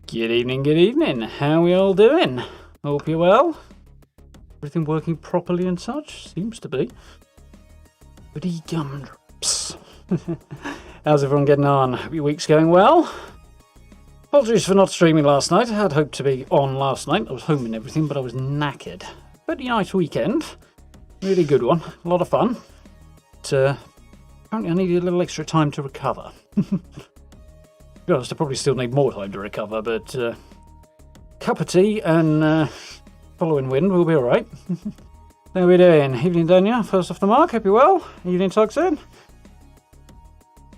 Good evening. How are we all doing? Hope you're well. Everything working properly and such? Seems to be. Goody gumdrops. How's everyone getting on? Hope your week's going well. Apologies for not streaming last night. I had hoped to be on last night. I was home and everything, but I was knackered. Pretty nice weekend. Really good one. A lot of fun. But, apparently I needed a little extra time to recover. To be honest, I probably still need more time to recover, but cup of tea and following wind will be alright. How are we doing? Evening, Daniel. First off the mark. Hope you're well. Evening, Toxin.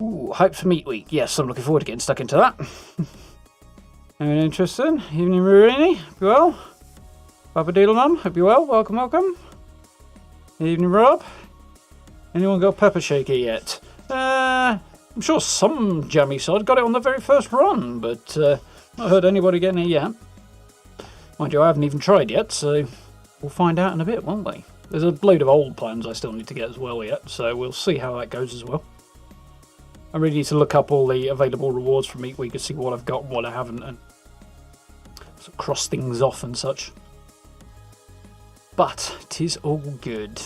Ooh, hyped for Meat Week. Yes, I'm looking forward to getting stuck into that. Anyone interested? Evening, Marini. Hope you're well. Papa Deedlemum. Hope you're well. Welcome. Evening, Rob. Anyone got pepper shaker yet? I'm sure some jammy sod got it on the very first run, but not heard anybody getting it yet. Mind you, I haven't even tried yet, so we'll find out in a bit, won't we? There's a load of old plans I still need to get as well yet, so we'll see how that goes as well. I really need to look up all the available rewards from Meat Week and see what I've got and what I haven't, and sort of cross things off and such. But it is all good.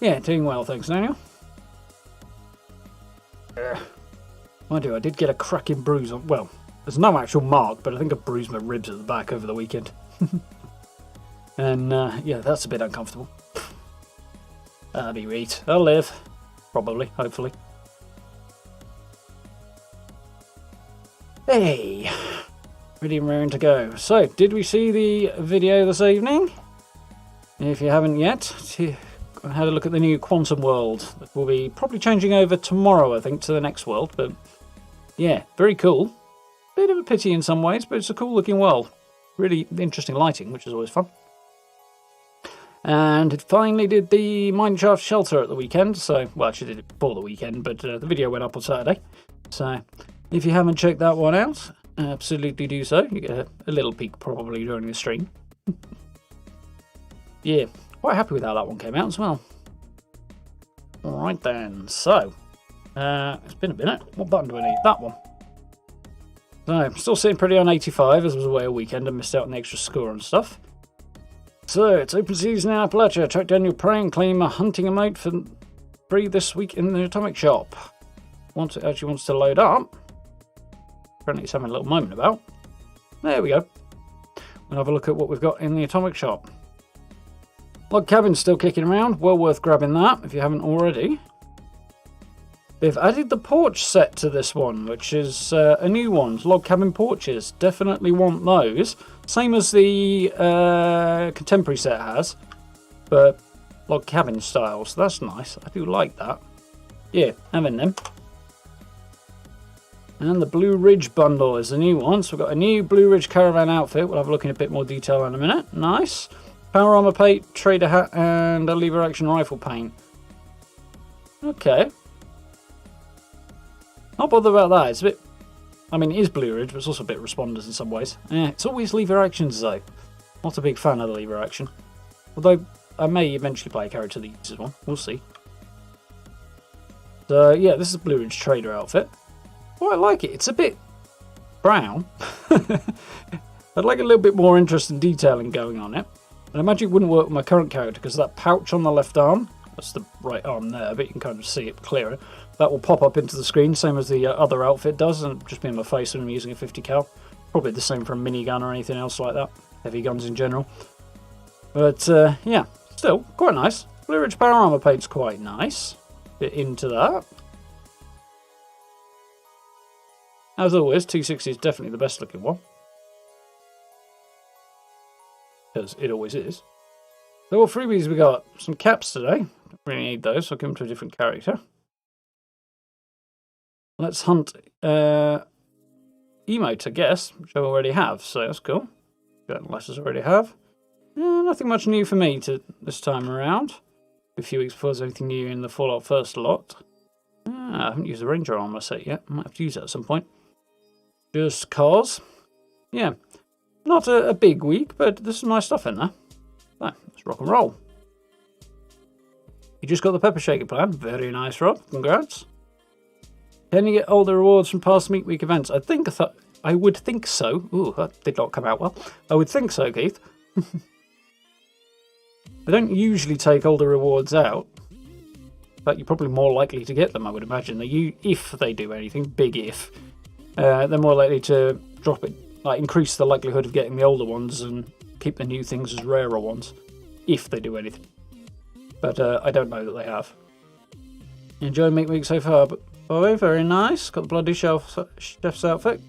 Yeah, doing well, thanks, Daniel. Mind you, I did get a cracking bruise on. Well, there's no actual mark, but I think I bruised my ribs at the back over the weekend. And yeah, that's a bit uncomfortable. I'll be right. I'll live. Probably, hopefully. Hey, ready and raring to go. So, did we see the video this evening? If you haven't yet, I had a look at the new Quantum world that will be probably changing over tomorrow, I think, to the next world. But yeah, very cool. Bit of a pity in some ways, but it's a cool looking world. Really interesting lighting, which is always fun. And it finally did the mineshaft shelter at the weekend. So, well, actually did it before the weekend, but the video went up on Saturday. So, if you haven't checked that one out, absolutely do so. You get a little peek probably during the stream. Yeah. Quite happy with how that one came out as well. Alright then, so it's been a minute. What button do I need? That one. So I'm still sitting pretty on 85 as I was away a weekend and missed out on the extra score and stuff. So it's open season in Appalachia. Track down your prey and claim a hunting emote for free this week in the atomic shop. Once it actually wants to load up. Apparently it's having a little moment about. There we go. We'll have a look at what we've got in the atomic shop. Log cabin's still kicking around, well worth grabbing that if you haven't already. They've added the porch set to this one, which is a new one. Log cabin porches, definitely want those. Same as the contemporary set has, but log cabin style, so that's nice. I do like that. Yeah, having them. And the Blue Ridge bundle is a new one, so we've got a new Blue Ridge caravan outfit. We'll have a look in a bit more detail in a minute. Nice. Power armor plate, trader hat, and a lever action rifle paint. Okay. Not bothered about that. It's a bit. I mean, it is Blue Ridge, but it's also a bit responders in some ways. Yeah, it's always lever actions though. Not a big fan of the lever action. Although I may eventually play a character that uses one. We'll see. So yeah, this is a Blue Ridge trader outfit. Oh, I like it. It's a bit brown. I'd like a little bit more interest and detailing going on it. And I imagine it wouldn't work with my current character because that pouch on the left arm, that's the right arm there, but you can kind of see it clearer. That will pop up into the screen, same as the other outfit does, and just be in my face when I'm using a 50 cal. Probably the same for a minigun or anything else like that. Heavy guns in general. But yeah, still quite nice. Blue Ridge power armor paint's quite nice. Bit into that. As always, 260 is definitely the best looking one. Because it always is. So what freebies we got? Some caps today. Don't really need those, so I'll give them to a different character. Let's hunt emote, I guess, which I already have, so that's cool. Unless I already have. Nothing much new for me this time around. A few weeks before there's anything new in the Fallout First lot. I haven't used the Ranger armor set yet. I might have to use that at some point. Just cause. Yeah. Not a big week, but there's some nice stuff in there. So, let's rock and roll. You just got the pepper shaker plan. Very nice, Rob. Congrats. Can you get older rewards from past Meat Week events? I would think so. Ooh, that did not come out well. I would think so, Keith. I don't usually take older rewards out, but you're probably more likely to get them, I would imagine. If they do anything, big if, they're more likely to drop it, like increase the likelihood of getting the older ones and keep the new things as rarer ones, if they do anything. But I don't know that they have. Enjoying Meat Week so far, but oh, very nice. Got the bloody chef's outfit.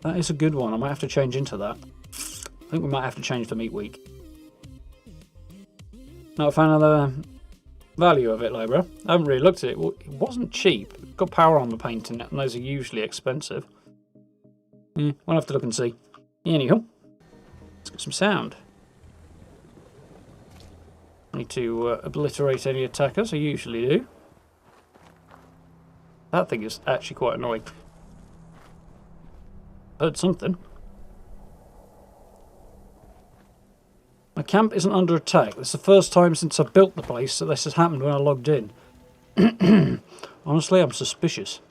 That is a good one. I might have to change into that. I think we might have to change for Meat Week. Not a fan of the value of it, though, bro. I haven't really looked at it. Well, it wasn't cheap. It's got power armor paint in it, and those are usually expensive. We'll have to look and see. Anyhow, let's get some sound. Need to obliterate any attackers. I usually do. That thing is actually quite annoying. Heard something. My camp isn't under attack. It's the first time since I built the place that this has happened when I logged in. Honestly, I'm suspicious.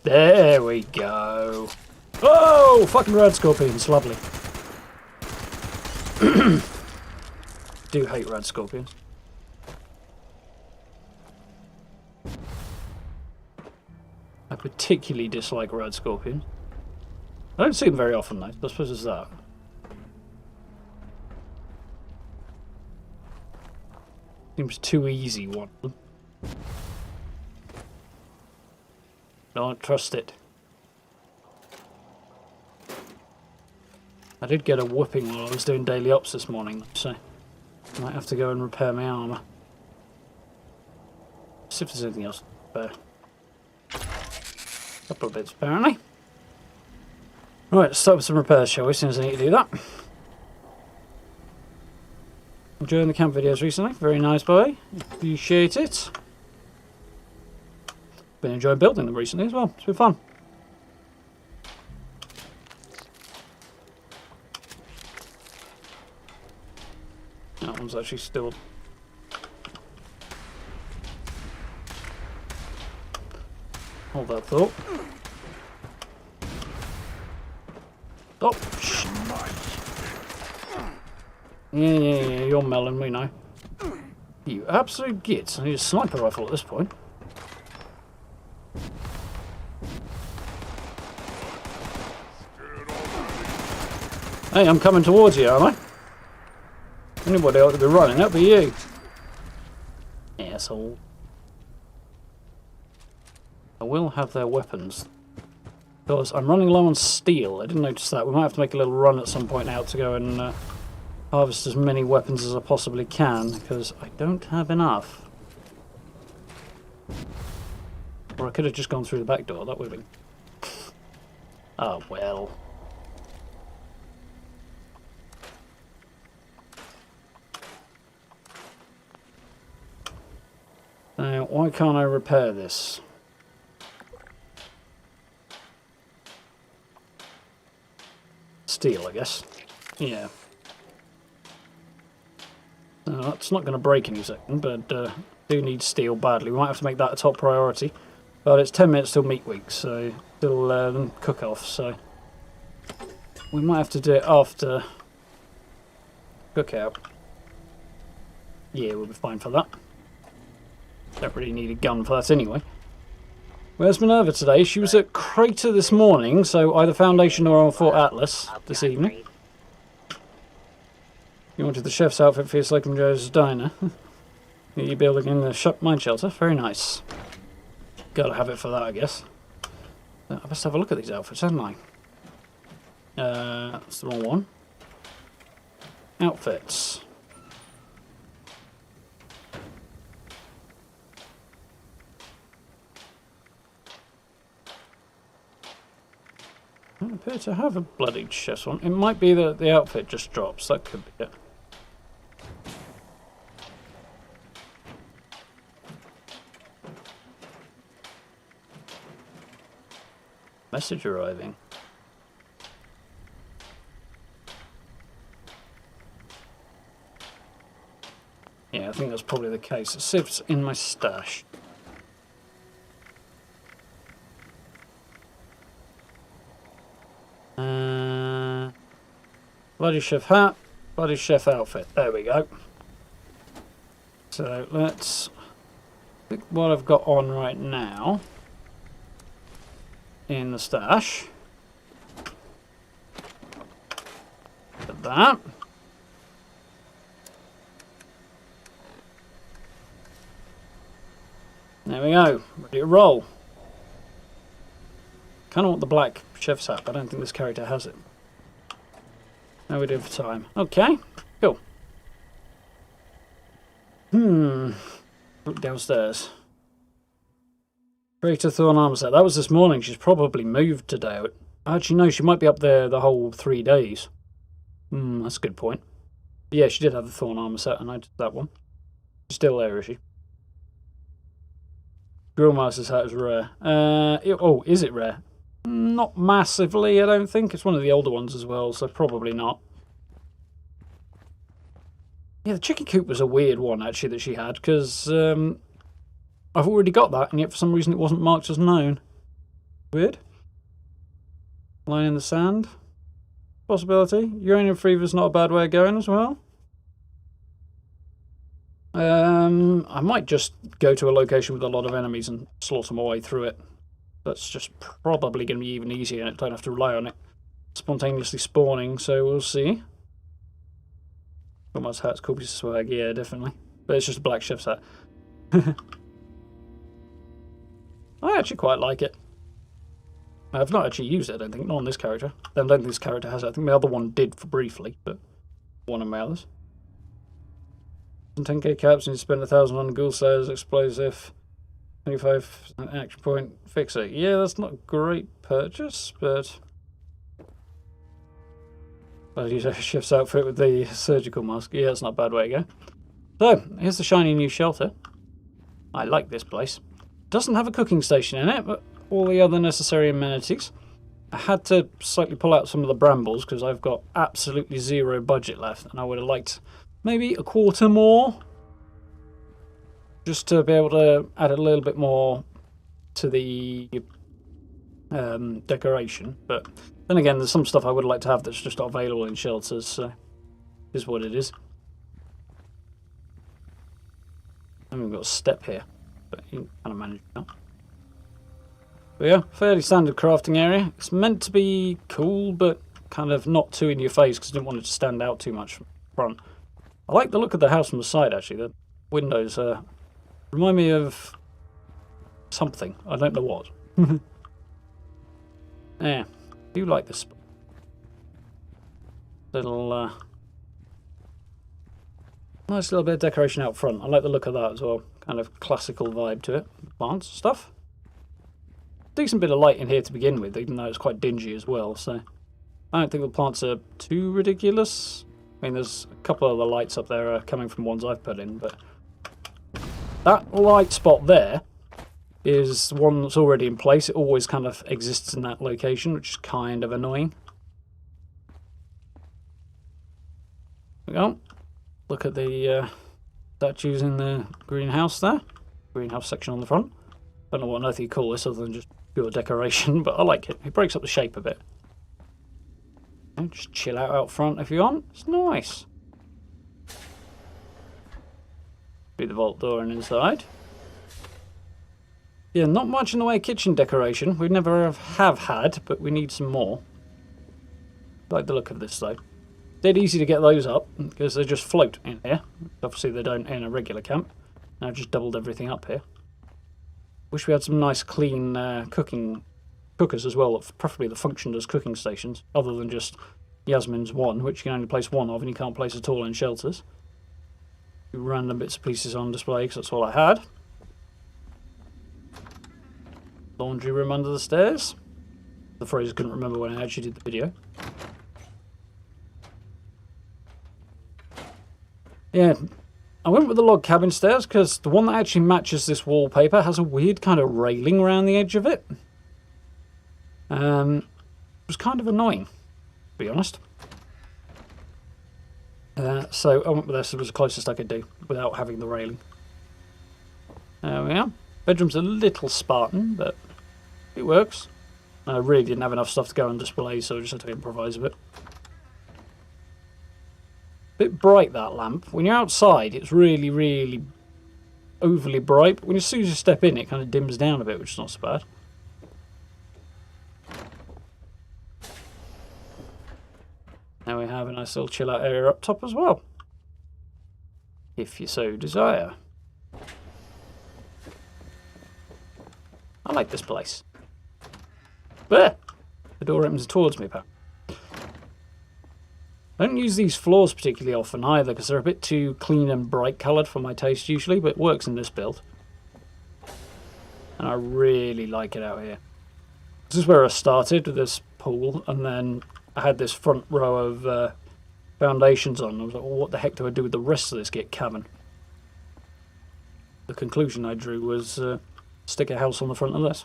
There we go. Oh, fucking red scorpions. Lovely. Do hate red scorpions. I particularly dislike red scorpions. I don't see them very often though. I suppose it's that. Seems too easy, one of them. Don't trust it. I did get a whooping while I was doing daily ops this morning, so I might have to go and repair my armour. See if there's anything else to repair. A couple of bits apparently. Right, let's start with some repairs, shall we, as soon as I need to do that. Enjoying the camp videos recently. Very nice, boy. Appreciate it. Been enjoying building them recently as well. It's been fun. That one's actually still... Hold that thought. Oh, yeah, you're melon, we know. You absolute gits. I need a sniper rifle at this point. Hey, I'm coming towards you, aren't I? Anybody ought to be running, that'd be you. Asshole. I will have their weapons. Because I'm running low on steel. I didn't notice that. We might have to make a little run at some point out to go and harvest as many weapons as I possibly can, because I don't have enough. Or I could have just gone through the back door. That would have been... Oh, well. Now, why can't I repair this? Steel, I guess. Yeah. It's not going to break any second, but do need steel badly. We might have to make that a top priority. But it's 10 minutes till meat week, so still cook off, so we might have to do it after cookout. Yeah, we'll be fine for that. Don't really need a gun for that anyway. Where's Minerva today? She was at Crater this morning, so either Foundation or on Fort Atlas this evening. You wanted the chef's outfit for your Slocum Joe's diner. You're building in the mine shelter. Very nice. Gotta have it for that, I guess. I must have a look at these outfits, haven't I? That's the wrong one. Outfits. I don't appear to have a bloody chest one. It might be that the outfit just drops. That could be it. Message arriving. Yeah, I think that's probably the case. Let's see if it's in my stash. Bloody chef hat, bloody chef outfit. There we go. So let's pick what I've got on right now in the stash. Put that. There we go. Ready to roll. Kind of want the black chef's hat, but I don't think this character has it. How we do for time? Okay, cool. Look downstairs. Creator Thorn armor set. That was this morning. She's probably moved today. Actually, no, she might be up there the whole 3 days. That's a good point. Yeah, she did have the Thorn armor set, and I did that one. She's still there, is she? Grillmaster's hat is rare. Is it rare? Not massively, I don't think. It's one of the older ones as well, so probably not. Yeah, the chicken coop was a weird one, actually, that she had, because I've already got that, and yet for some reason it wasn't marked as known. Weird. Line in the sand. Possibility. Uranium fever's not a bad way of going as well. I might just go to a location with a lot of enemies and slaughter my way through it. That's just probably going to be even easier, and I don't have to rely on it spontaneously spawning, so we'll see. Almost hat's cool piece of swag, yeah, definitely. But it's just a black chef's hat. I actually quite like it. I've not actually used it, I don't think, not on this character. I don't think this character has it. I think my other one did for briefly, but one of my others. 10k caps and you spend 1,000 on ghoul slayers, explosive, 25 action point, fix it. Yeah, that's not a great purchase, but I'll use a chef's outfit with the surgical mask. Yeah, that's not a bad way to go. So, here's the shiny new shelter. I like this place. Doesn't have a cooking station in it, but all the other necessary amenities. I had to slightly pull out some of the brambles because I've got absolutely zero budget left, and I would have liked maybe a quarter more, just to be able to add a little bit more to the decoration. But then again, there's some stuff I would like to have that's just not available in shelters, so it is what it is. And we've got a step here, but you can kind of manage that. But yeah, fairly standard crafting area. It's meant to be cool, but kind of not too in your face because I didn't want it to stand out too much from the front. I like the look of the house from the side, actually. The windows remind me of something. I don't know what. Yeah, I do like this spot. Little nice little bit of decoration out front. I like the look of that as well. Kind of classical vibe to it. Plants, stuff. Decent bit of light in here to begin with, even though it's quite dingy as well. So I don't think the plants are too ridiculous. I mean, there's a couple of the lights up there coming from ones I've put in, but that light spot there is one that's already in place. It always kind of exists in that location, which is kind of annoying. There we go. Look at the statues in the greenhouse there. Greenhouse section on the front. Don't know what on earth you call this other than just pure decoration, but I like it. It breaks up the shape a bit. Just chill out front if you want. It's nice. Through the vault door and inside. Yeah, not much in the way of kitchen decoration. We never have had, but we need some more. I like the look of this though. Dead easy to get those up because they just float in here. Obviously they don't in a regular camp. And I've just doubled everything up here. Wish we had some nice clean cookers as well, preferably that functioned as cooking stations, other than just Yasmin's one, which you can only place one of and you can't place at all in shelters. Random bits and pieces on display because that's all I had. Laundry room under the stairs. The phrase I couldn't remember when I actually did the video. Yeah, I went with the log cabin stairs because the one that actually matches this wallpaper has a weird kind of railing around the edge of it. It was kind of annoying, to be honest. So I went with this. It was the closest I could do without having the railing. There we are. Bedroom's a little Spartan, but it works. I really didn't have enough stuff to go on display, so I just had to improvise a bit. Bit bright, that lamp. When you're outside, it's really, really overly bright. But as soon as you step in, it kind of dims down a bit, which is not so bad. Now we have a nice little chill out area up top as well, if you so desire. I like this place. There! The door opens towards me, pal. I don't use these floors particularly often either, because they're a bit too clean and bright coloured for my taste usually, but it works in this build. And I really like it out here. This is where I started with this pool, and then I had this front row of foundations on. I was like, well, what the heck do I do with the rest of this git cabin? The conclusion I drew was stick a house on the front of this.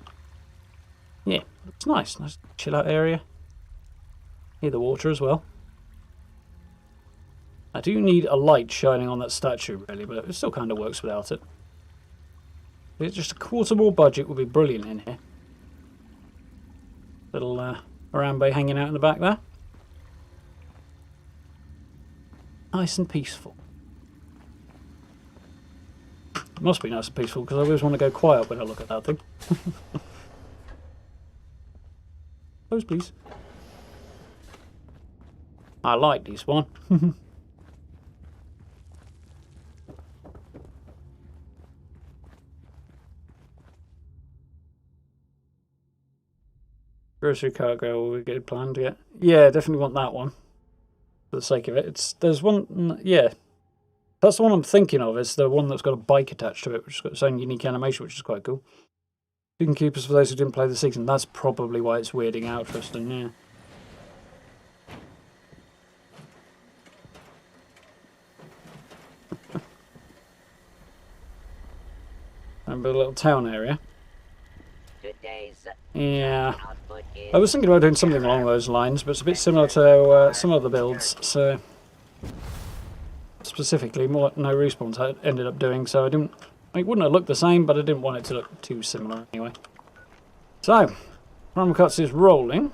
Yeah, it's nice. Nice chill out area. Hear the water as well. I do need a light shining on that statue, really, but it still kind of works without it. It's just a quarter more budget would be brilliant in here. Little Harambe hanging out in the back there. Nice and peaceful. It must be nice and peaceful, because I always want to go quiet when I look at that thing. Close, please. I like this one. Grocery cargo will be a good plan to get. Yeah, definitely want that one. For the sake of it. There's one, yeah. That's the one I'm thinking of, is the one that's got a bike attached to it, which has got its own unique animation, which is quite cool. Hidden Keepers for those who didn't play the season. That's probably why it's weirding out, Tristan, yeah. Remember the little town area? Yeah. I was thinking about doing something along those lines, but it's a bit similar to some other builds, so... Specifically, what No Respawns I ended up doing, so I didn't... It wouldn't have looked the same, but I didn't want it to look too similar anyway. So, Crime Cuts is rolling.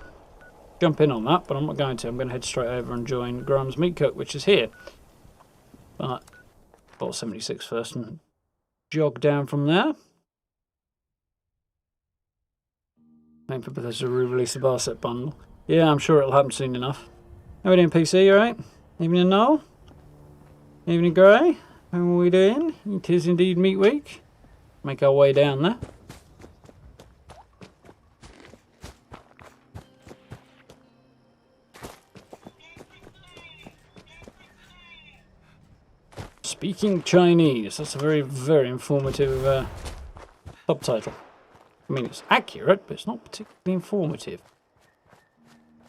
Jump in on that, but I'm not going to. I'm going to head straight over and join Graham's Meat Cook, which is here. But, bought 76 first and jog down from there. Waiting for Bethesda to re-release the bar set bundle. Yeah, I'm sure it'll happen soon enough. How are we doing, PC? You alright? Evening, Noel? Evening, Grey? How are we doing? It is indeed Meat Week. Make our way down there. Speaking Chinese. That's a very, very informative subtitle. I mean, it's accurate, but it's not particularly informative.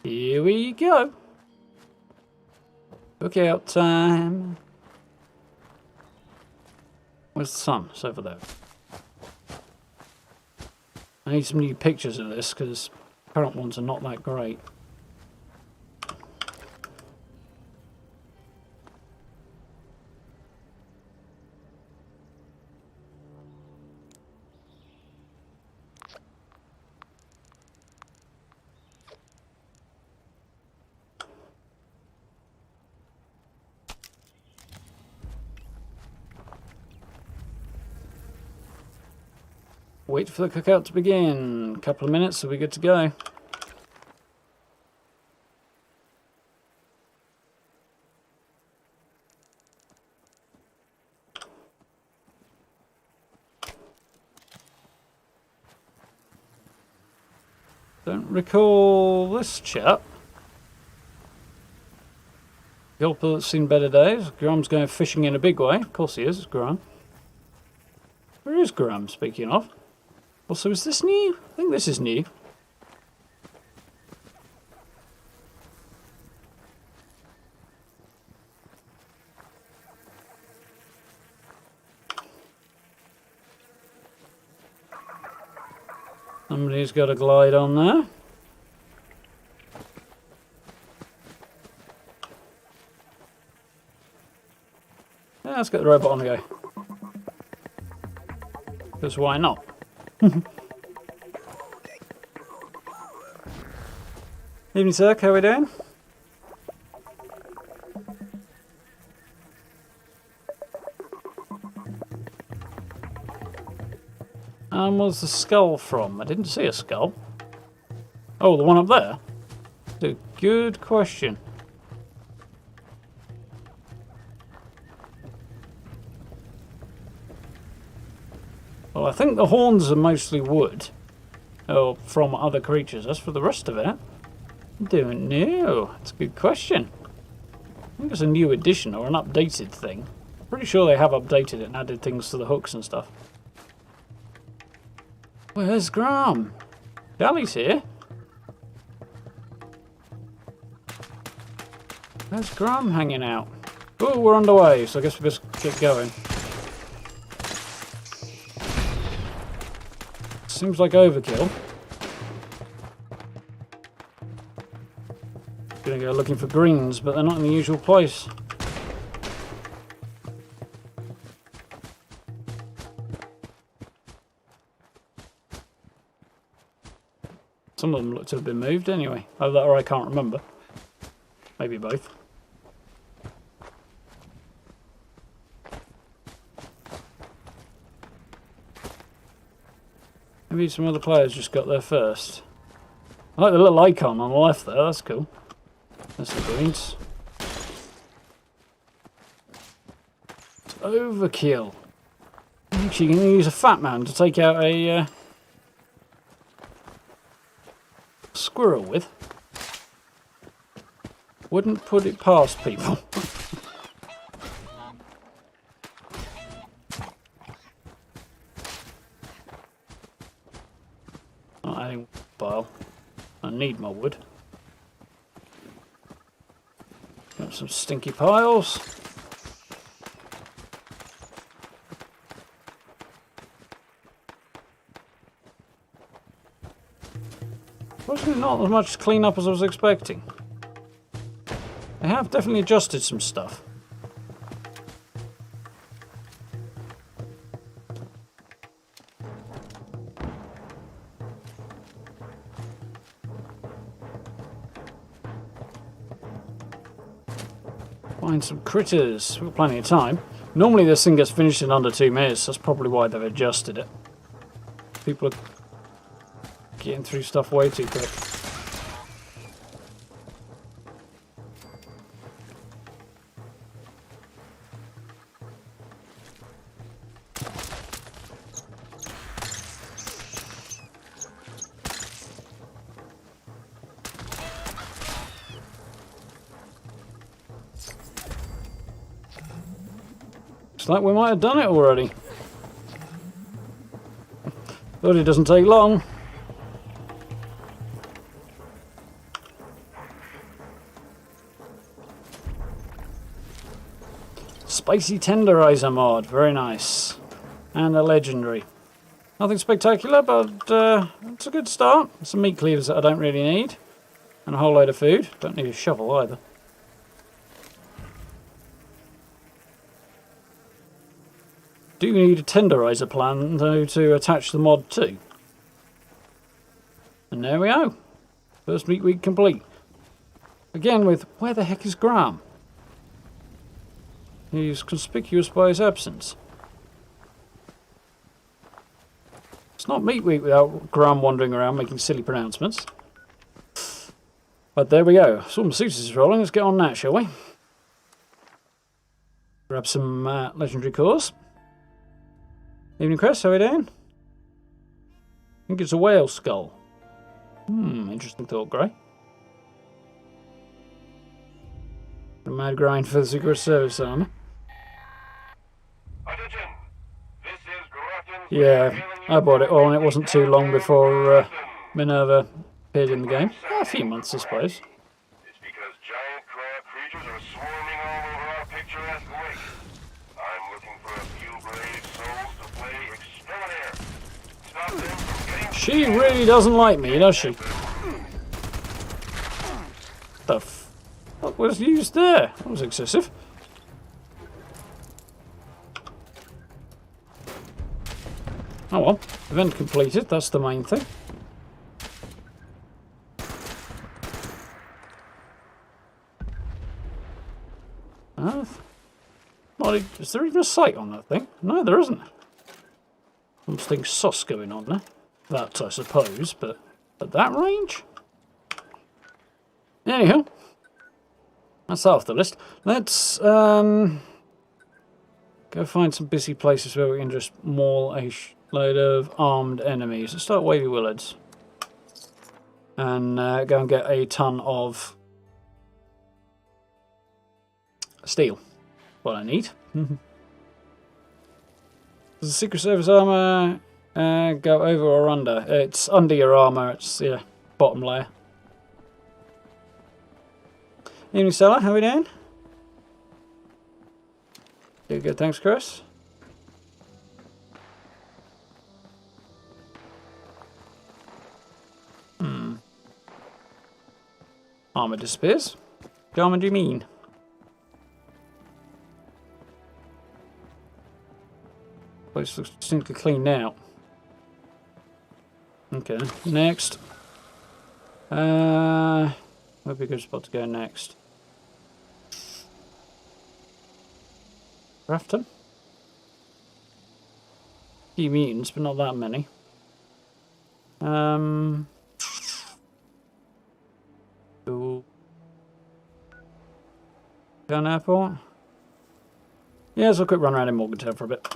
Here we go. Cookout time. Where's the sun? It's over there. I need some new pictures of this, because current ones are not that great. Wait for the cookout to begin. A couple of minutes, so we're good to go. Don't recall this chap. Gulper that's seen better days. Graham's going fishing in a big way. Of course he is, it's Graham. Where is Graham, speaking of? Also, is this new? I think this is new. Somebody's got a glide on there. Yeah, let's get the robot on the go. Because why not? Evening, sir. How are we doing? And where's the skull from? I didn't see a skull. Oh, the one up there? That's a good question. Well, I think the horns are mostly wood. Or from other creatures. As for the rest of it, I don't know. It's a good question. I think it's a new addition or an updated thing. Pretty sure they have updated it and added things to the hooks and stuff. Where's Graham? Dally's here. Where's Graham hanging out? Oh, we're underway, so I guess we best get going. Seems like overkill. Gonna go looking for greens, but they're not in the usual place. Some of them look to have been moved anyway. Either that or I can't remember. Maybe both. Maybe some other players just got there first. I like the little icon on the left there, that's cool. That's the greens. It's overkill. I'm actually going to use a fat man to take out a squirrel with. Wouldn't put it past people. Not adding pile. I need my wood. Got some stinky piles. Wasn't not as much clean up as I was expecting. They have definitely adjusted some stuff. Find some critters. We've got plenty of time. Normally this thing gets finished in under 2 minutes. That's probably why they've adjusted it. People are getting through stuff way too quick. Looks like we might have done it already. But it doesn't take long. Spicy tenderizer mod, very nice. And a legendary. Nothing spectacular, but it's a good start. Some meat cleavers that I don't really need. And a whole load of food. Don't need a shovel either. Do need a tenderizer plan though to attach the mod to. And there we go. First meat week complete. Again with, where the heck is Graham? He's conspicuous by his absence. It's not meat week without Graham wandering around making silly pronouncements. But there we go. Storm Suits is rolling. Let's get on that, shall we? Grab some legendary cores. Evening, Chris. How are we doing? I think it's a whale skull. Interesting thought, Grey. A mad grind for the Secret Service armor. Yeah, I bought it all and it wasn't too long before Minerva appeared in the game. A few months, I suppose. It's because giant crab creatures are swarming all over our picturesque lake. I'm looking for a few brave souls to play exterminator. Stop them from getting... She really doesn't like me, does she? The fuck was used there? That was excessive. Oh well, event completed, that's the main thing. Is there even a sight on that thing? No, there isn't. Something sus going on there. That, I suppose, but at that range? Anyhow, that's off the list. Let's go find some busy places where we can just maul a load of armed enemies. Let's start Wavy Willards. And go and get a ton of steel. What I need. Does the Secret Service armor go over or under? It's under your armor. It's bottom layer. Evening, Stella. How are we doing? Good. Thanks, Chris. Armor disappears. What armor do you mean? Place looks distinctly clean now. Okay, next. Where'd be a good spot to go next? Grafton? Few mutants, but not that many. Gun Airport? Yeah, so a quick run around in Morgantown for a bit.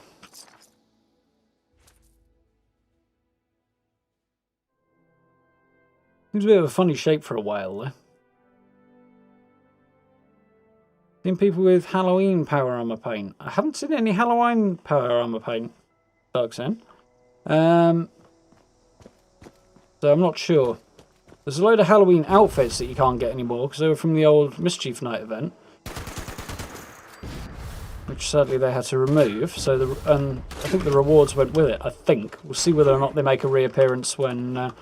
Seems a bit of a funny shape for a whale, though. Seen people with Halloween power armor paint. I haven't seen any Halloween power armor paint. Darksen. So I'm not sure. There's a load of Halloween outfits that you can't get anymore because they were from the old Mischief Night event, which sadly they had to remove. So I think the rewards went with it. I think we'll see whether or not they make a reappearance when a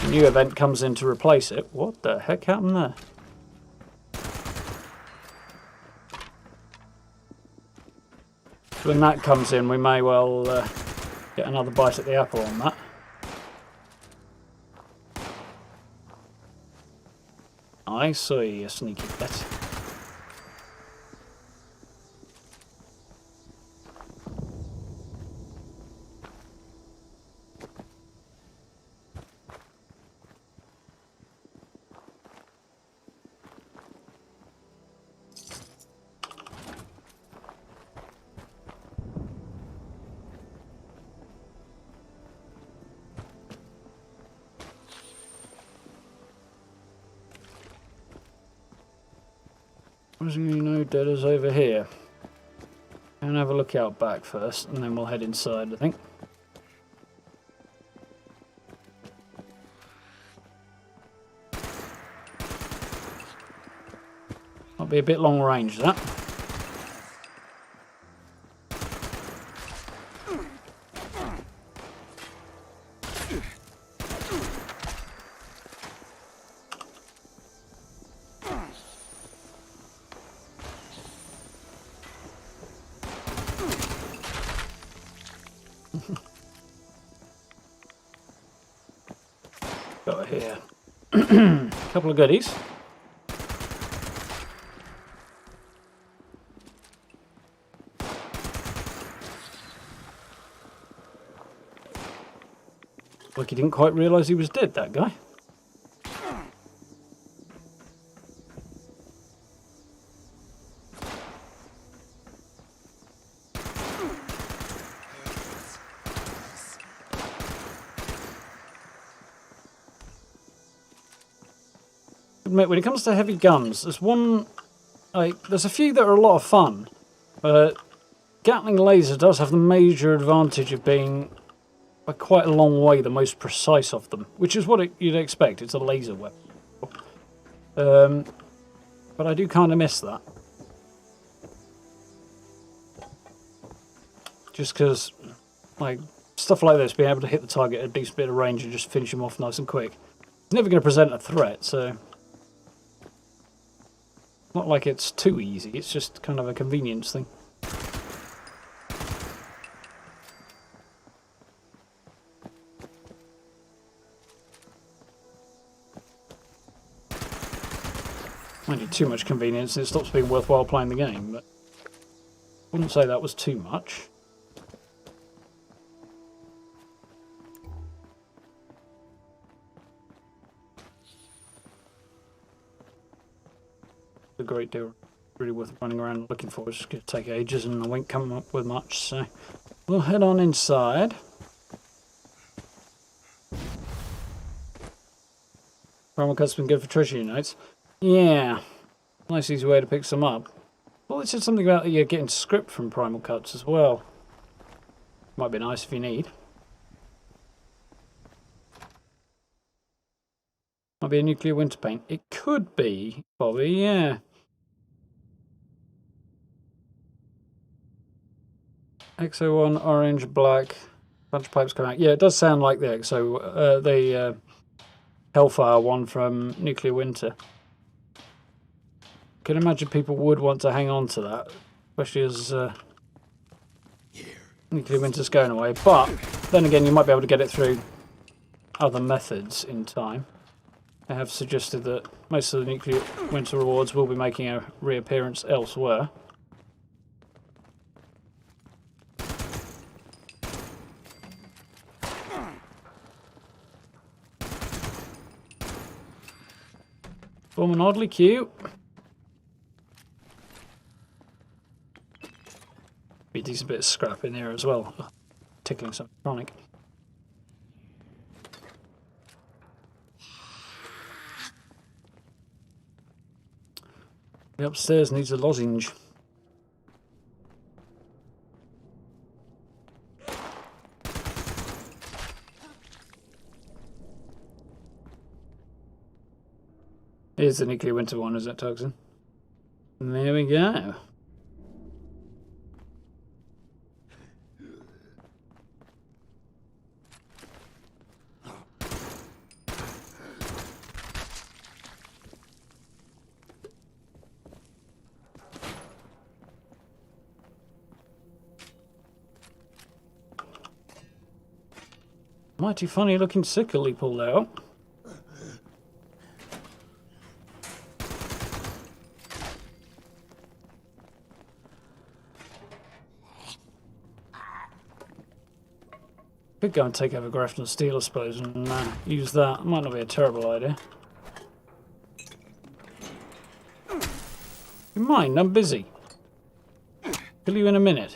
new event comes in to replace it. What the heck happened there? When that comes in, we may well get another bite at the apple on that. I see, you sneaky bit. Surprisingly no deaders over here. And have a look out back first, and then we'll head inside, I think. Might be a bit long range, that. Got here. A couple of goodies. Like he didn't quite realise he was dead, that guy. Admit, when it comes to heavy guns, there's a few that are a lot of fun, but Gatling laser does have the major advantage of being by quite a long way the most precise of them, which is what you'd expect. It's a laser weapon. But I do kind of miss that. Just because, like, stuff like this, being able to hit the target at a decent bit of range and just finish him off nice and quick, it's never going to present a threat, so... Not like it's too easy, it's just kind of a convenience thing. Mind you, too much convenience and it stops being worthwhile playing the game, but I wouldn't say that was too much. A great deal really worth running around looking for. It's going to take ages and I won't come up with much, so we'll head on inside. Primal cut's been good for treasure units. Yeah, nice easy way to pick some up. Well, it said something about you getting script from primal cuts as well. Might be nice if you need. Might be a nuclear winter paint. It could be, Bobby, yeah. XO1, orange, black, bunch of pipes come out. Yeah, it does sound like the the Hellfire one from Nuclear Winter. Can imagine people would want to hang on to that, especially as Nuclear Winter's going away. But then again, you might be able to get it through other methods in time. They have suggested that most of the Nuclear Winter rewards will be making a reappearance elsewhere. Form an oddly cute. Be a decent bit of scrap in here as well. Ugh, tickling something chronic. The upstairs needs a lozenge. Here's the Nuclear Winter one, is it, Tugson? There we go. Mighty funny looking sickle he pulled out. Could go and take over Grafton Steel, I suppose, and use that. Might not be a terrible idea. You mind? I'm busy. Kill you in a minute.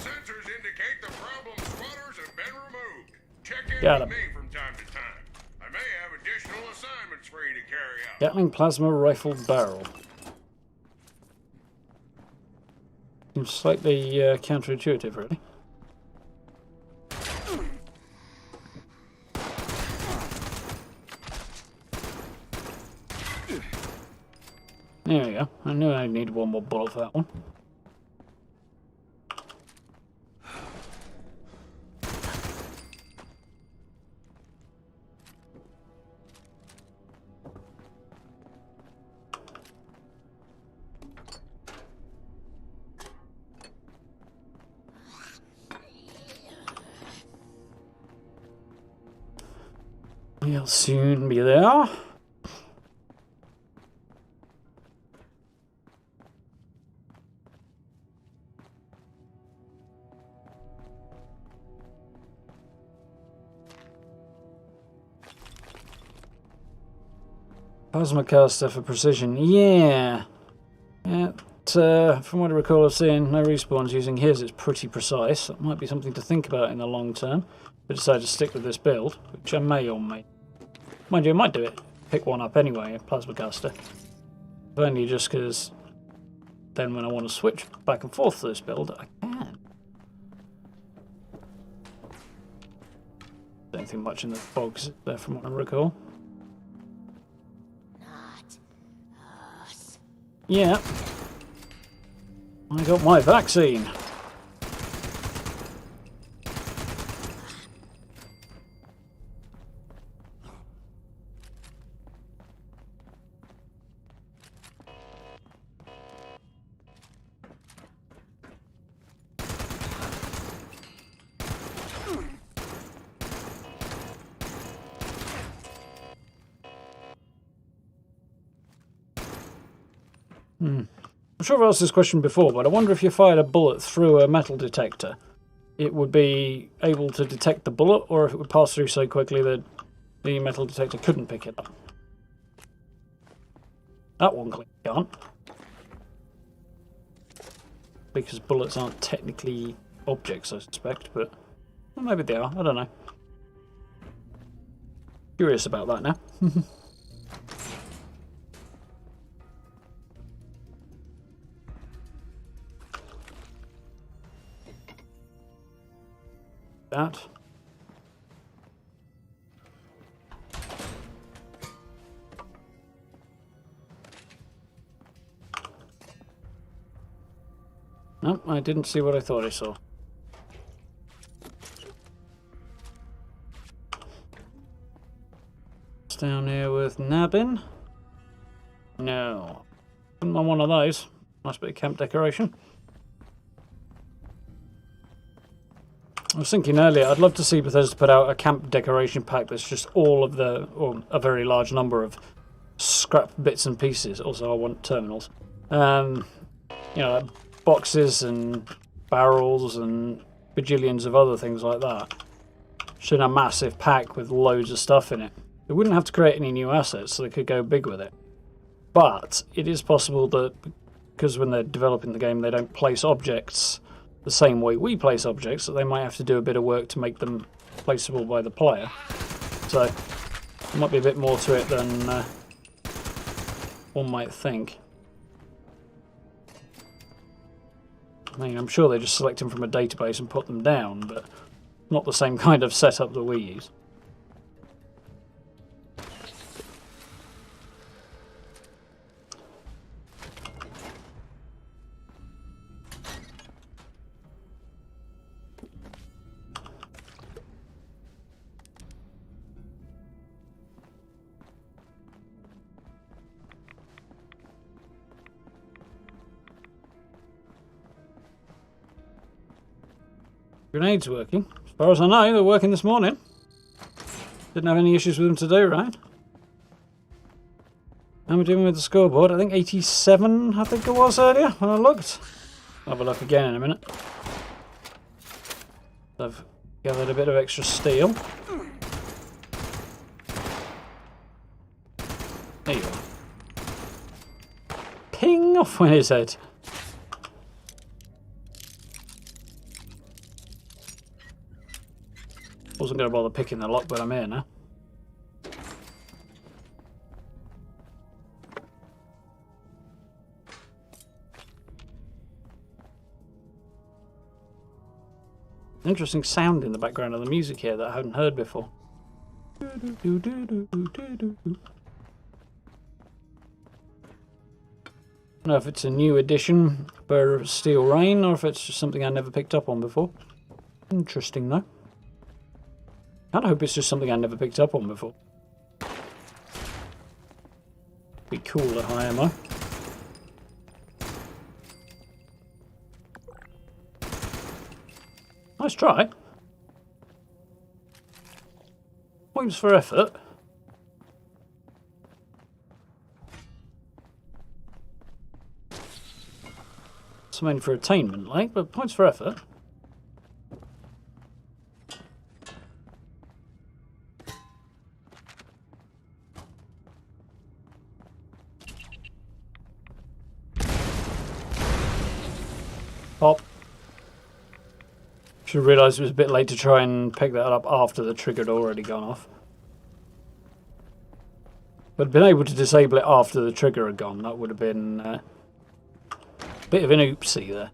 Sensors indicate the problem spotters have been removed. Check in Got with him. me from time to time. I may have additional assignments for you to carry out. Gatling plasma rifle barrel. Seems slightly counterintuitive, really. There we go. I knew I needed one more bullet for that one. We'll soon be there. Plasma caster for precision. Yeah. From what I recall of seeing, no respawns using his. It's pretty precise. That might be something to think about in the long term. But decide to stick with this build, which I may or may. Mind you, I might do it. Pick one up anyway, a plasma caster. If only just because then when I want to switch back and forth to this build, I can. Don't think much in the bogs there from what I recall. Yeah. I got my vaccine. I'm sure I've asked this question before, but I wonder if you fired a bullet through a metal detector, it would be able to detect the bullet, or if it would pass through so quickly that the metal detector couldn't pick it up. That one clearly can't. Because bullets aren't technically objects, I suspect, but well, maybe they are, I don't know. Curious about that now. That. No, I didn't see what I thought I saw. It's down here with nabbing. No. Wouldn't want one of those. Nice bit of camp decoration. I was thinking earlier, I'd love to see Bethesda put out a camp decoration pack that's just all of the, or a very large number of scrap bits and pieces. Also, I want terminals. You know, boxes and barrels and bajillions of other things like that. Just in a massive pack with loads of stuff in it. They wouldn't have to create any new assets, so they could go big with it. But it is possible that, because when they're developing the game, they don't place objects the same way we place objects, that they might have to do a bit of work to make them placeable by the player. So, there might be a bit more to it than one might think. I mean, I'm sure they just select them from a database and put them down, but not the same kind of setup that we use. Grenades working. As far as I know, they're working this morning. Didn't have any issues with them today, right? How am I doing with the scoreboard? I think 87, I think it was earlier when I looked. I'll have a look again in a minute. I've gathered a bit of extra steel. There you are. Ping off with his head. Wasn't going to bother picking the lock, but I'm here now. Interesting sound in the background of the music here that I hadn't heard before. I don't know if it's a new addition for Steel Rain or if it's just something I never picked up on before. Interesting though. I hope it's just something I never picked up on before. Be cool at high ammo. Nice try. Points for effort. Something for attainment, like, but points for effort. Pop. Should have realised it was a bit late to try and pick that up after the trigger had already gone off. But been able to disable it after the trigger had gone, that would have been a bit of an oopsie there.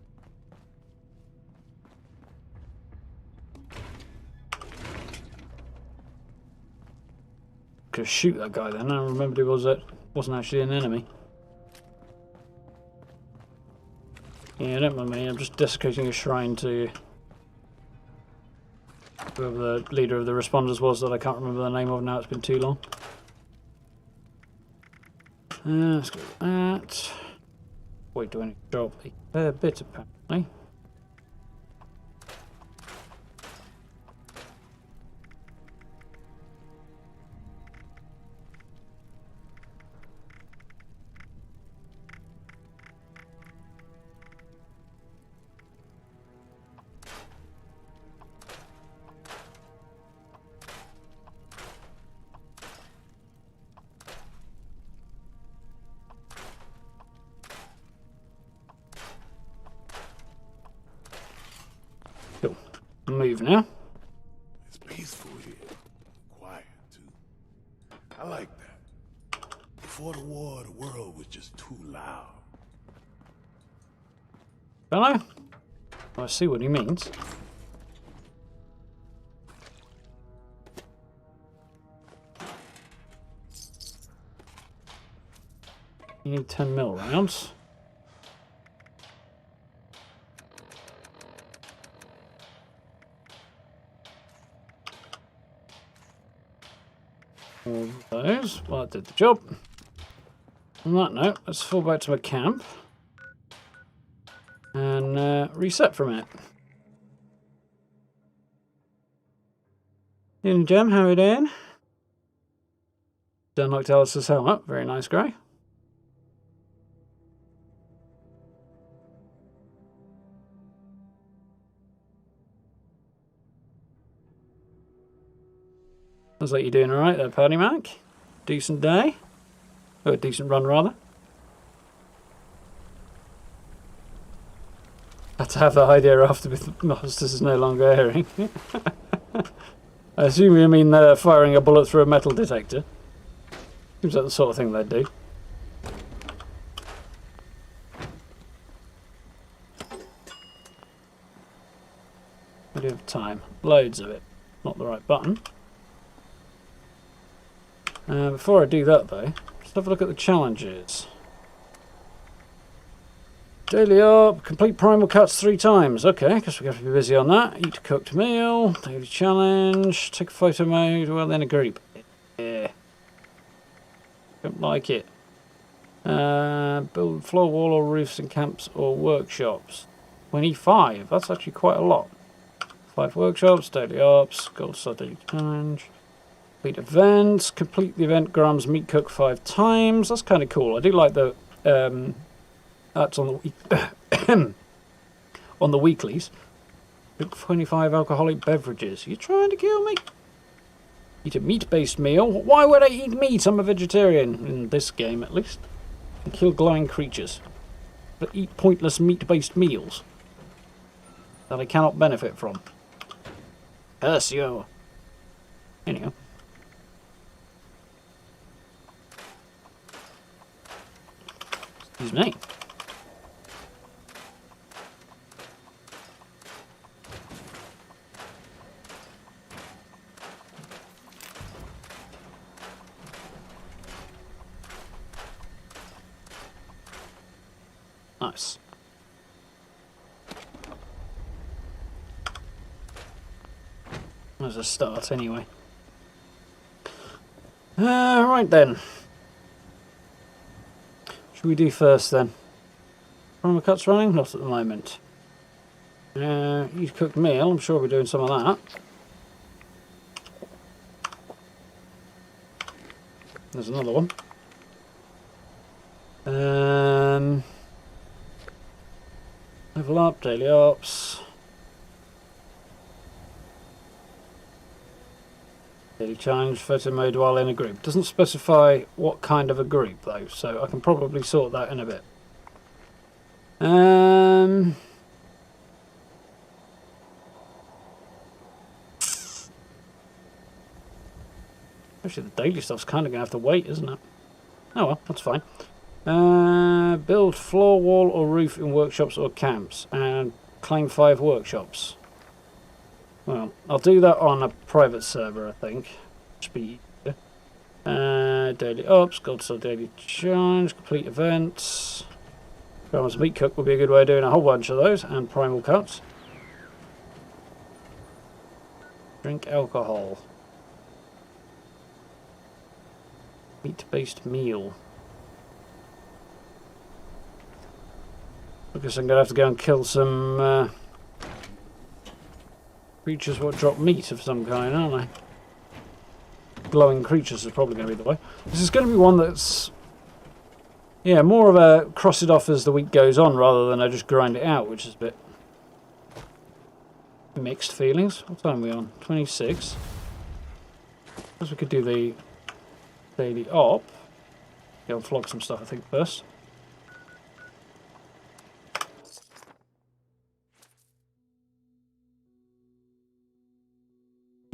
Could shoot that guy then. I remembered it wasn't actually an enemy. Yeah, don't mind me. I'm just desecrating a shrine to whoever the leader of the responders was that I can't remember the name of now. It's been too long. Let's go with that. Wait, do I need to drop a fair bit apparently? Move now. It's peaceful here. Quiet, too. I like that. Before the war, the world was just too loud. Hello? I see what he means. You need 10mm rounds. All of those. Well, that did the job. On that note, let's fall back to my camp. And reset for a minute. In Gem, how are you doing? Don't like Alice's helmet. Very nice, Grey. Looks like you're doing alright there, Paddy Mac. Decent day. Oh, a decent run, rather. Had to have the idea after with Masters is no longer airing. I assume you mean firing a bullet through a metal detector. Seems like the sort of thing they'd do. We do have time. Loads of it. Not the right button. Before I do that though, let's have a look at the challenges. Daily up, complete primal cuts 3 times. Okay, guess we're going to be busy on that. Eat a cooked meal, daily challenge, take a photo mode, well then a group. Yeah. Don't like it. Build floor, wall or roofs in camps or workshops. 25, that's actually quite a lot. 5 workshops, daily ops, gold star daily challenge. Complete events, complete the event grams meat cook 5 times. That's kind of cool. I do like the that's on the week on the weeklies. Cook 25 alcoholic beverages. You trying to kill me? Eat a meat-based meal. Why would I eat meat? I'm a vegetarian in this game, at least. And kill glowing creatures, but eat pointless meat-based meals that I cannot benefit from. Curse you. Anyhow. Excuse me. Nice. As a start, anyway. Right then. Should we do first then? Primal cuts running? Not at the moment. Eat cooked meal. I'm sure we're doing some of that. There's another one. Level up, daily ops. Daily challenge, photo mode while in a group. Doesn't specify what kind of a group though, so I can probably sort that in a bit. Actually, the daily stuff's kind of going to have to wait, isn't it? Oh well, that's fine. Build floor, wall or roof in workshops or camps and claim 5 workshops. Well, I'll do that on a private server, I think. Should be easier. Daily ops, gold star daily challenge, complete events. Grandma's meat cook would be a good way of doing a whole bunch of those, and primal cuts. Drink alcohol. Meat-based meal. I guess I'm going to have to go and kill some creatures what drop meat of some kind, aren't I? Glowing creatures is probably going to be the way. This is going to be one that's, yeah, more of a cross it off as the week goes on rather than I just grind it out, which is a bit mixed feelings. What time are we on? 26. I suppose we could do the daily op. Go and flog some stuff, I think, first.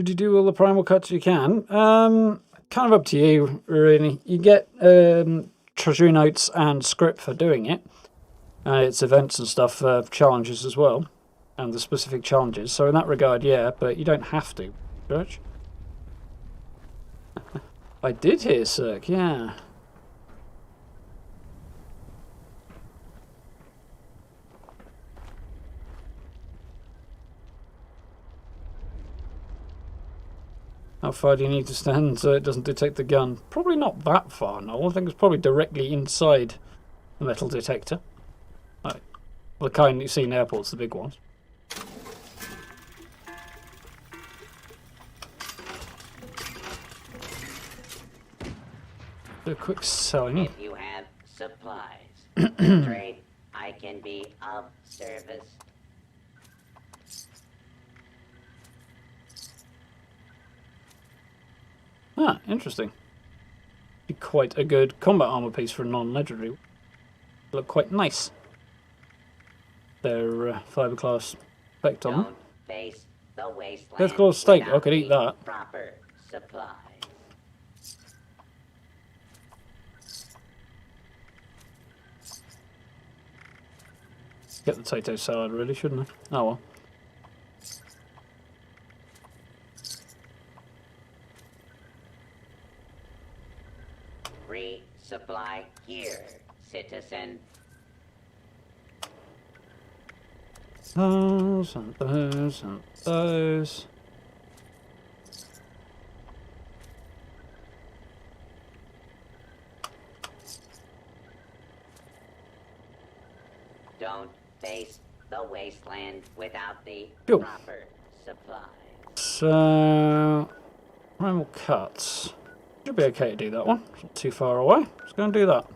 Did you do all the primal cuts you can? Kind of up to you, really. You get treasury notes and script for doing it. It's events and stuff, challenges as well, and the specific challenges. So in that regard, yeah, but you don't have to. Church. I did hear Cirque, yeah. How far do you need to stand so it doesn't detect the gun? Probably not that far, no. I think it's probably directly inside the metal detector. Like, the kind you see in airports, the big ones. Do a quick selling. If you have supplies, trade, I can be of service. Ah, interesting. Be quite a good combat armor piece for a non-legendary. Look quite nice. Their fiberglass effect on them. Don't face the wasteland. Death Claw steak. I without could eat the that. Proper supplies. Get the potato salad, really, shouldn't I? Oh well. Resupply here, citizen. Those and those and those. Don't face the wasteland without the Cool. proper supplies. So, primal cuts. Should be okay to do that one. It's not too far away. Let's go and do that.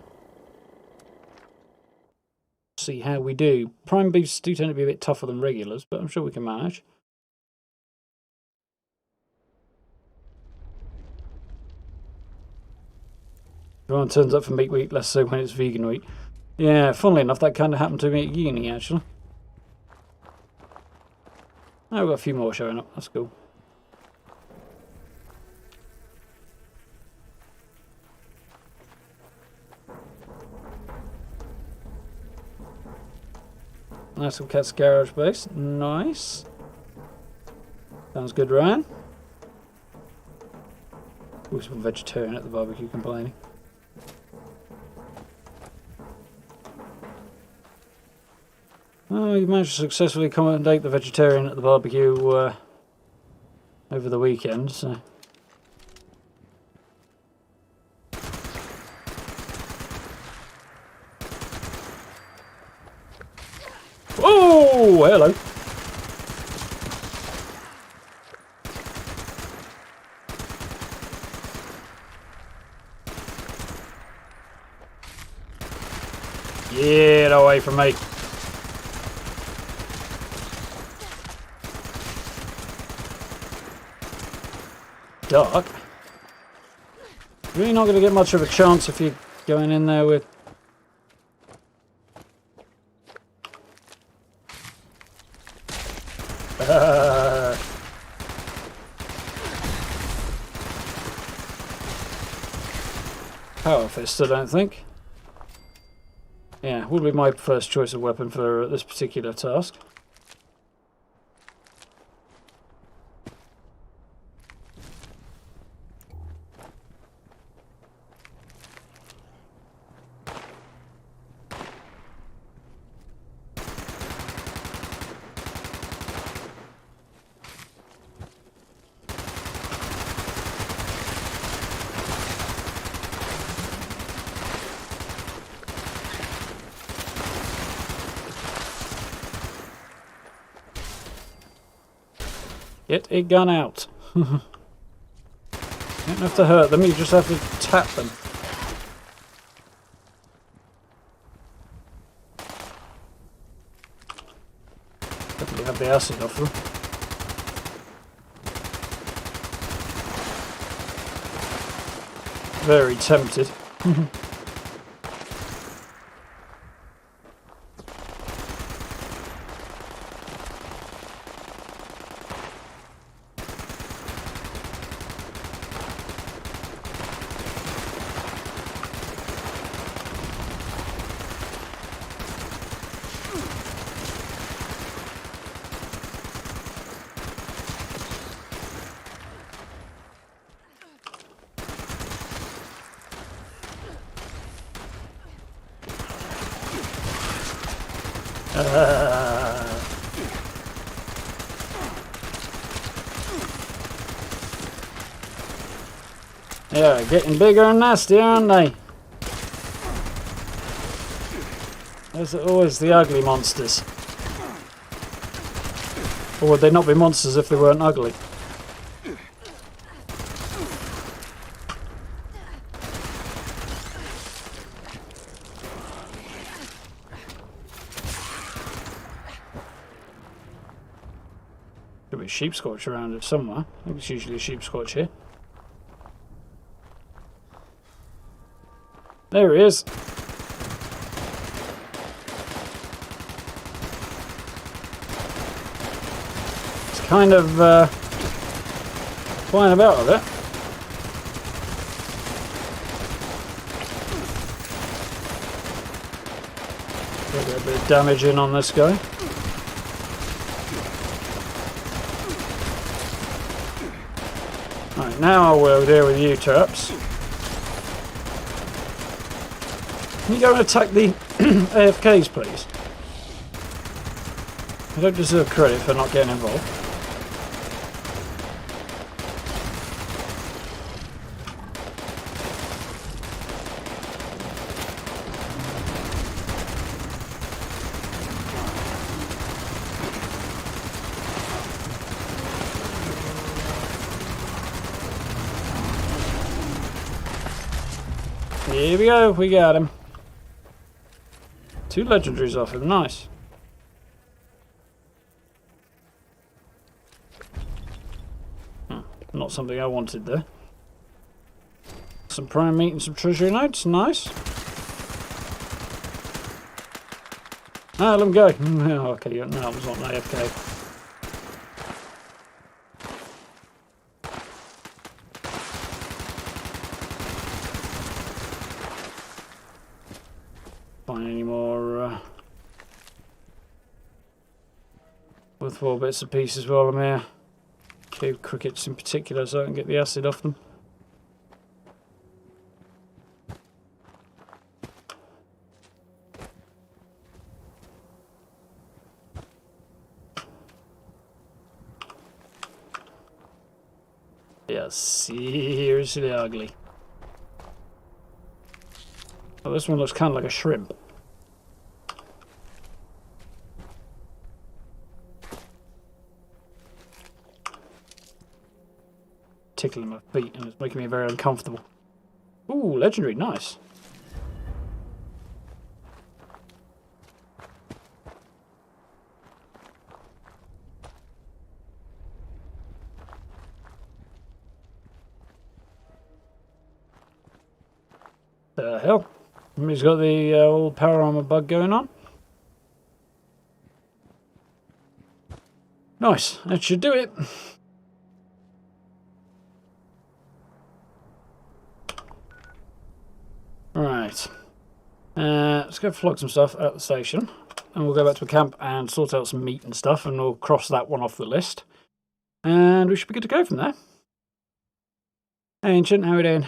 See how we do. Prime beefs do tend to be a bit tougher than regulars, but I'm sure we can manage. Everyone turns up for meat week, less so when it's vegan week. Yeah, funnily enough, that kind of happened to me at uni, actually. Oh, we've got a few more showing up. That's cool. Nice little cat's garage base. Nice. Sounds good, Ryan. Always a vegetarian at the barbecue complaining. Oh, you managed to successfully accommodate the vegetarian at the barbecue over the weekend, so... Oh, hello. Get away from me. Dark. Really not going to get much of a chance if you're going in there with... Power fist, I don't think. Yeah, would be my first choice of weapon for this particular task. Get a gun out. You don't have to hurt them, you just have to tap them. Definitely have the acid off them. Very tempted. Yeah, getting bigger and nastier, aren't they? Those are always the ugly monsters. Or would they not be monsters if they weren't ugly? Could be a sheep squatch around it somewhere. I think it's usually a sheep squatch here. There he is. It's kind of flying about a bit. Get a bit of damage in on this guy. Right, now we'll deal with you, Terps. Can you go and attack the AFKs, please? I don't deserve credit for not getting involved. Here we go, we got him. 2 legendaries off him, nice. Not something I wanted there. Some prime meat and some treasury notes, nice. Ah, let him go. Oh, okay, no, it was not an AFK. Find any more worthwhile bits and pieces while I'm here. Cave crickets in particular, so I can get the acid off them. Yeah, seriously ugly. Oh, this one looks kind of like a shrimp. Tickling my feet and it's making me very uncomfortable. Ooh, legendary, nice. The hell? He's got the old power armor bug going on. Nice, that should do it. Right. Let's go flog some stuff at the station. And we'll go back to a camp and sort out some meat and stuff. And we'll cross that one off the list. And we should be good to go from there. Hey, Ancient, how are we doing?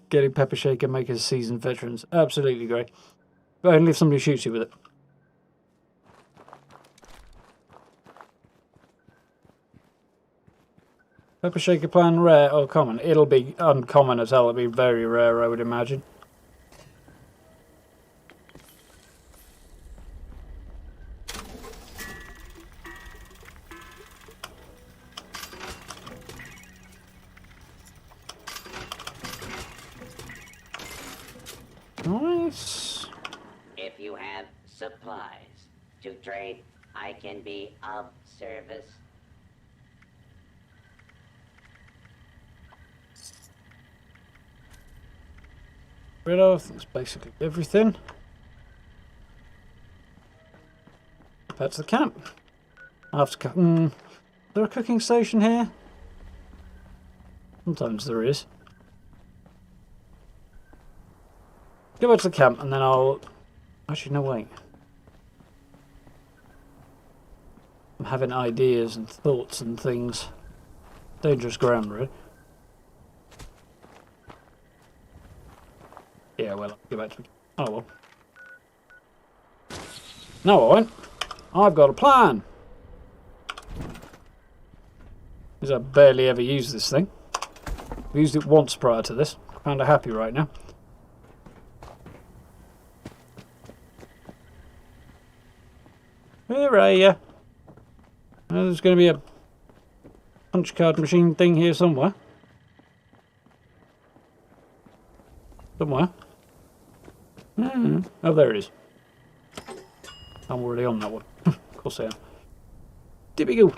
Getting Pepper Shaker makers seasoned veterans. Absolutely great. But only if somebody shoots you with it. Pepper Shaker plan rare or common? It'll be uncommon as hell. It'll be very rare, I would imagine. Nice. If you have supplies to trade, I can be of service. Rid of, that's basically everything. Back to the camp. I have to cook. Is there a cooking station here? Sometimes there is. Go back to the camp and then I'll... Actually, no, wait. I'm having ideas and thoughts and things. Dangerous ground, really. Yeah, well, I'll go back to Oh well. No, I won't. I've got a plan. Because I barely ever use this thing. I've used it once prior to this. Kind of happy right now. Where are you? Oh, there's going to be a punch card machine thing here somewhere. Somewhere. Oh, there it is. I'm already on that one. Of course I am. Did we go?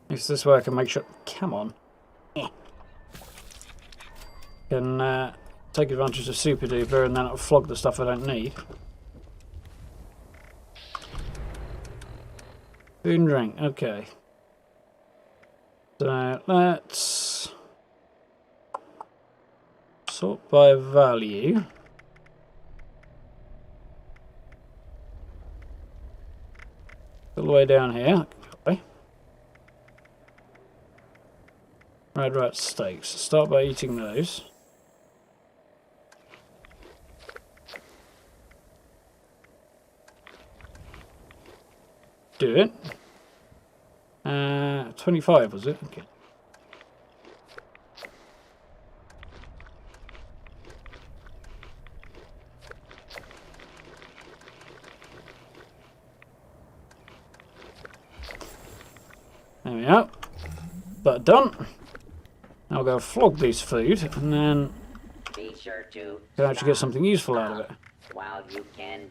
It's this way I can make sure. Come on. Can take advantage of Super Duper and then it'll flog the stuff I don't need. Food and drink, okay. So let's sort by value. All the way down here. Okay. Red steaks. Start by eating those. Do it. 25 was it? Okay. There we are. That done. Now I'll go flog these food and then Be sure to can actually get something useful out of it. while you can.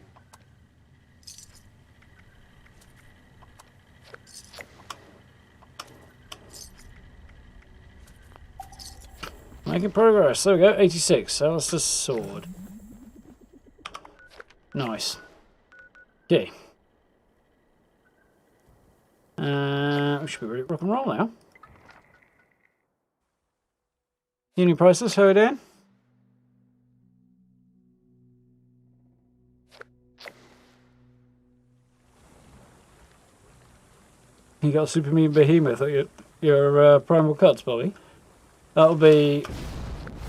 Making progress. There we go. 86. So that's the sword. Nice. Okay. We should be ready to rock and roll now. Uni prices, how are we doing? You got a Super Mean Behemoth at your Primal Cuts, Bobby. That'll be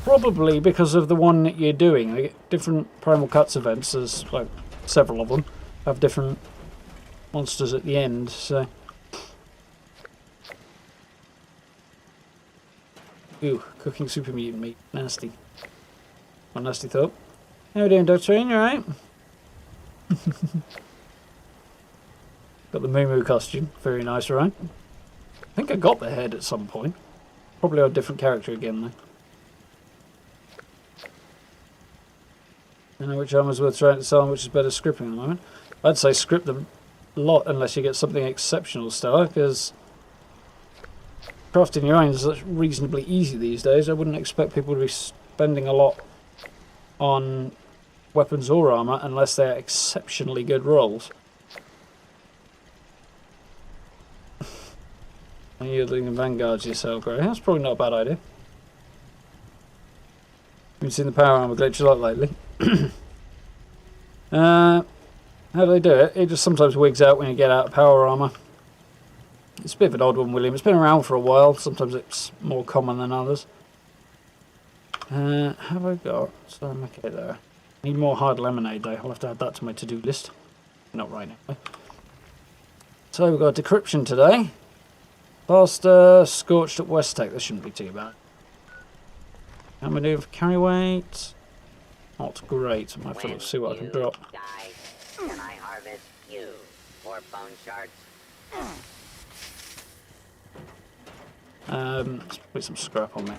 probably because of the one that you're doing. They get different Primal Cuts events, there's like several of them, have different monsters at the end, so. Ooh, cooking super mutant meat. Nasty. One nasty thought. How are we doing, Dr. Ian? You alright? Got the Moo Moo costume. Very nice, right? I think I got the head at some point. Probably a different character again, though. I don't know which armor's worth trying to sell and which is better scripting at the moment. I'd say script them a lot unless you get something exceptional stellar, because crafting your own is reasonably easy these days. I wouldn't expect people to be spending a lot on weapons or armour unless they're exceptionally good rolls. And you're doing vanguards yourself, Gray. That's probably not a bad idea. Have you seen the power armour glitch a lot lately? How do they do it? It just sometimes wigs out when you get out of power armour. It's a bit of an odd one, William. It's been around for a while. Sometimes it's more common than others. Have I got some? Okay, there. Need more hard lemonade, though. I'll have to add that to my to-do list. Not right now. So we've got decryption today. Faster, scorched at West Tech. This shouldn't be too bad. How am I doing for carry weight? Not great. I might have to see what I can drop. Die, can I harvest you for bone shards? Let's put some scrap on me.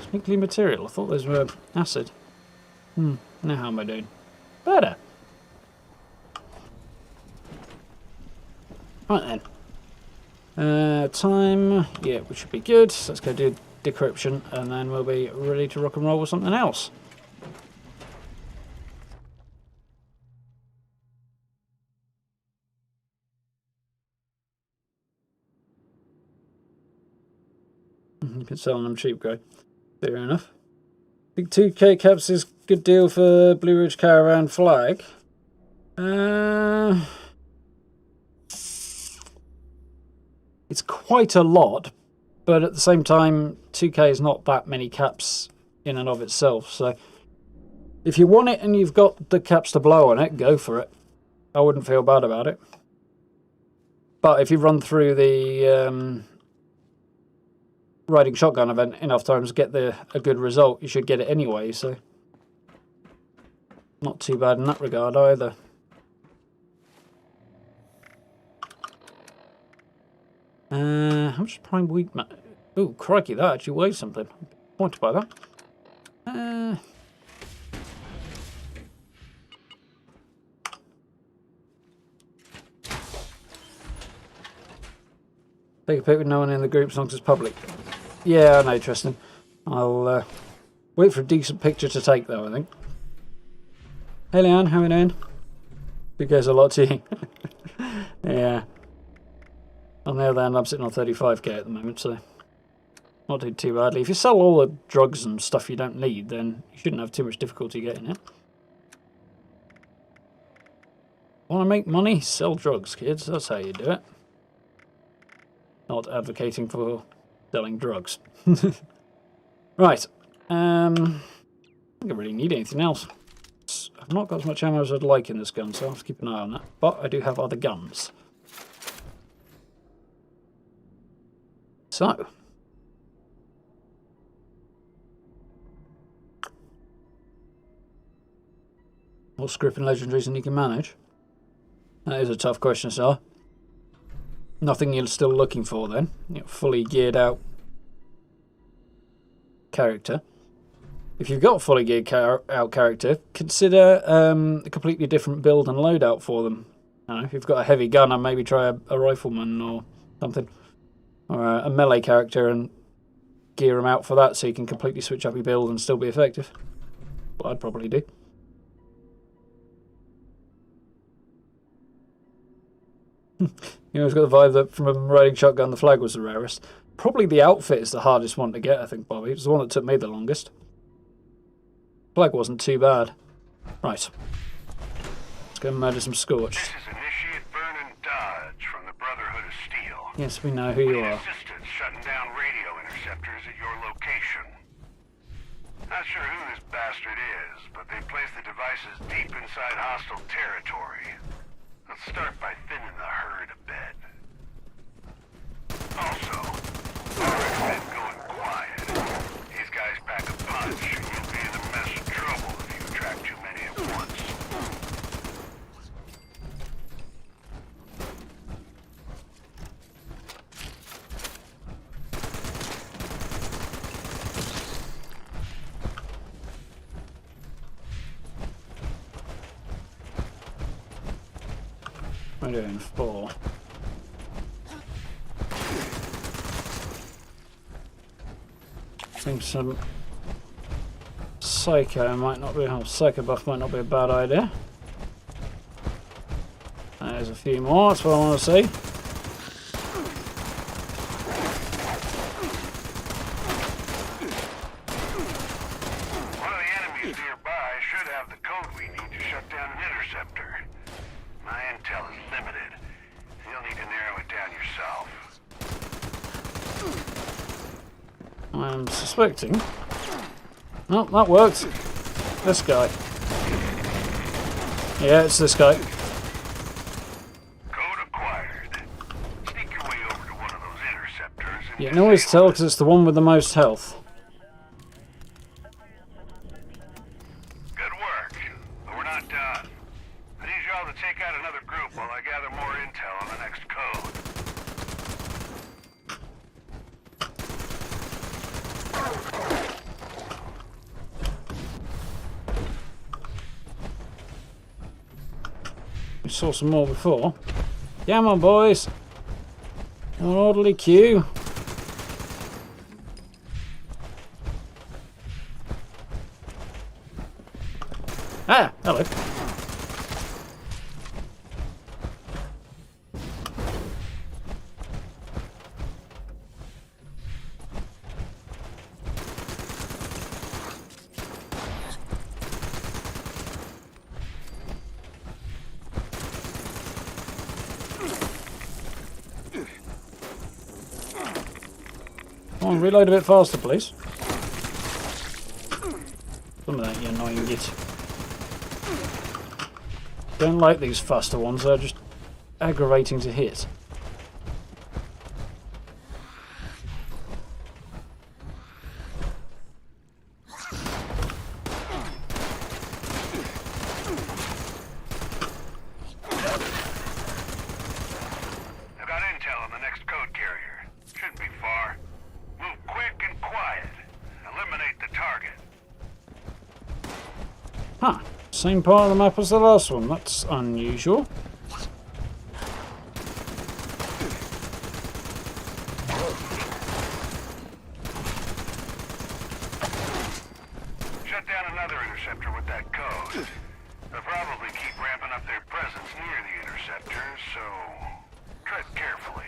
Sprinkly material. I thought those were acid. Now how am I doing? Better. Right then. Time. Yeah, we should be good. So let's go do decryption and then we'll be ready to rock and roll with something else. You can sell them cheap, Grey. Fair enough. think 2k caps is a good deal for Blue Ridge Caravan flag. It's quite a lot, but at the same time, 2k is not that many caps in and of itself. So if you want it and you've got the caps to blow on it, go for it. I wouldn't feel bad about it. But if you run through the riding shotgun event enough times to get a good result, you should get it anyway. So not too bad in that regard either. How much prime wheat? Oh, crikey, that actually weighs something. I'm disappointed by that. Take a pic with no one in the group as long as it's public. Yeah, I know, Tristan. I'll wait for a decent picture to take, though, I think. Hey, Leanne, how are you doing? It goes a lot to you. Yeah. On the other hand, I'm sitting on 35k at the moment, so not doing too badly. If you sell all the drugs and stuff you don't need, then you shouldn't have too much difficulty getting it. Want to make money? Sell drugs, kids. That's how you do it. Not advocating for selling drugs. Right. I don't really need anything else. I've not got as much ammo as I'd like in this gun, so I'll have to keep an eye on that. But I do have other guns. So. What script and legendaries and you can manage? That is a tough question, sir. Nothing you're still looking for then. You're fully geared out character. If you've got a fully geared out character, consider a completely different build and loadout for them. If you've got a heavy gunner, maybe try a rifleman or something. Or a melee character and gear them out for that so you can completely switch up your build and still be effective. What I'd probably do. You know, it's got the vibe that from a riding shotgun the flag was the rarest. Probably the outfit is the hardest one to get, I think, Bobby. It's the one that took me the longest. Flag wasn't too bad. Right. Let's go and murder some Scorch. This is Initiate Vernon Dodge from the Brotherhood of Steel. Yes, we know who you are. Assisted shutting down radio interceptors at your location. Not sure who this bastard is, but they place the devices deep inside hostile territory. Let's start by thinning the herd a bit. Also, I recommend going quiet. These guys pack a punch, and you'll be in a mess of trouble if you attract too many at once. We're doing 4. I think some psycho might not be, psycho buff might not be a bad idea. There's a few more, that's what I want to see. One of the enemies nearby should have the code we need to shut down an interceptor. My intel is limited. You'll need to narrow it down yourself. I'm suspecting. Oh, that worked. This guy. Yeah, it's this guy. Code acquired. Sneak your way over to one of those interceptors and You can always tell because it's the one with the most health. Good work. But we're not done. I need y'all to take out another group while I gather more intel on the next code. We saw some more before. Come on, boys. An orderly queue. Ah, hello. Come on, reload a bit faster, please. Some of that, you annoying git. Don't like these faster ones, they're just aggravating to hit. I've got intel on the next code carrier. Shouldn't be far. Move quick and quiet. Eliminate the target. Huh. Same part of the map as the last one. That's unusual. Shut down another interceptor with that code. They'll probably keep ramping up their presence near the interceptor, so tread carefully.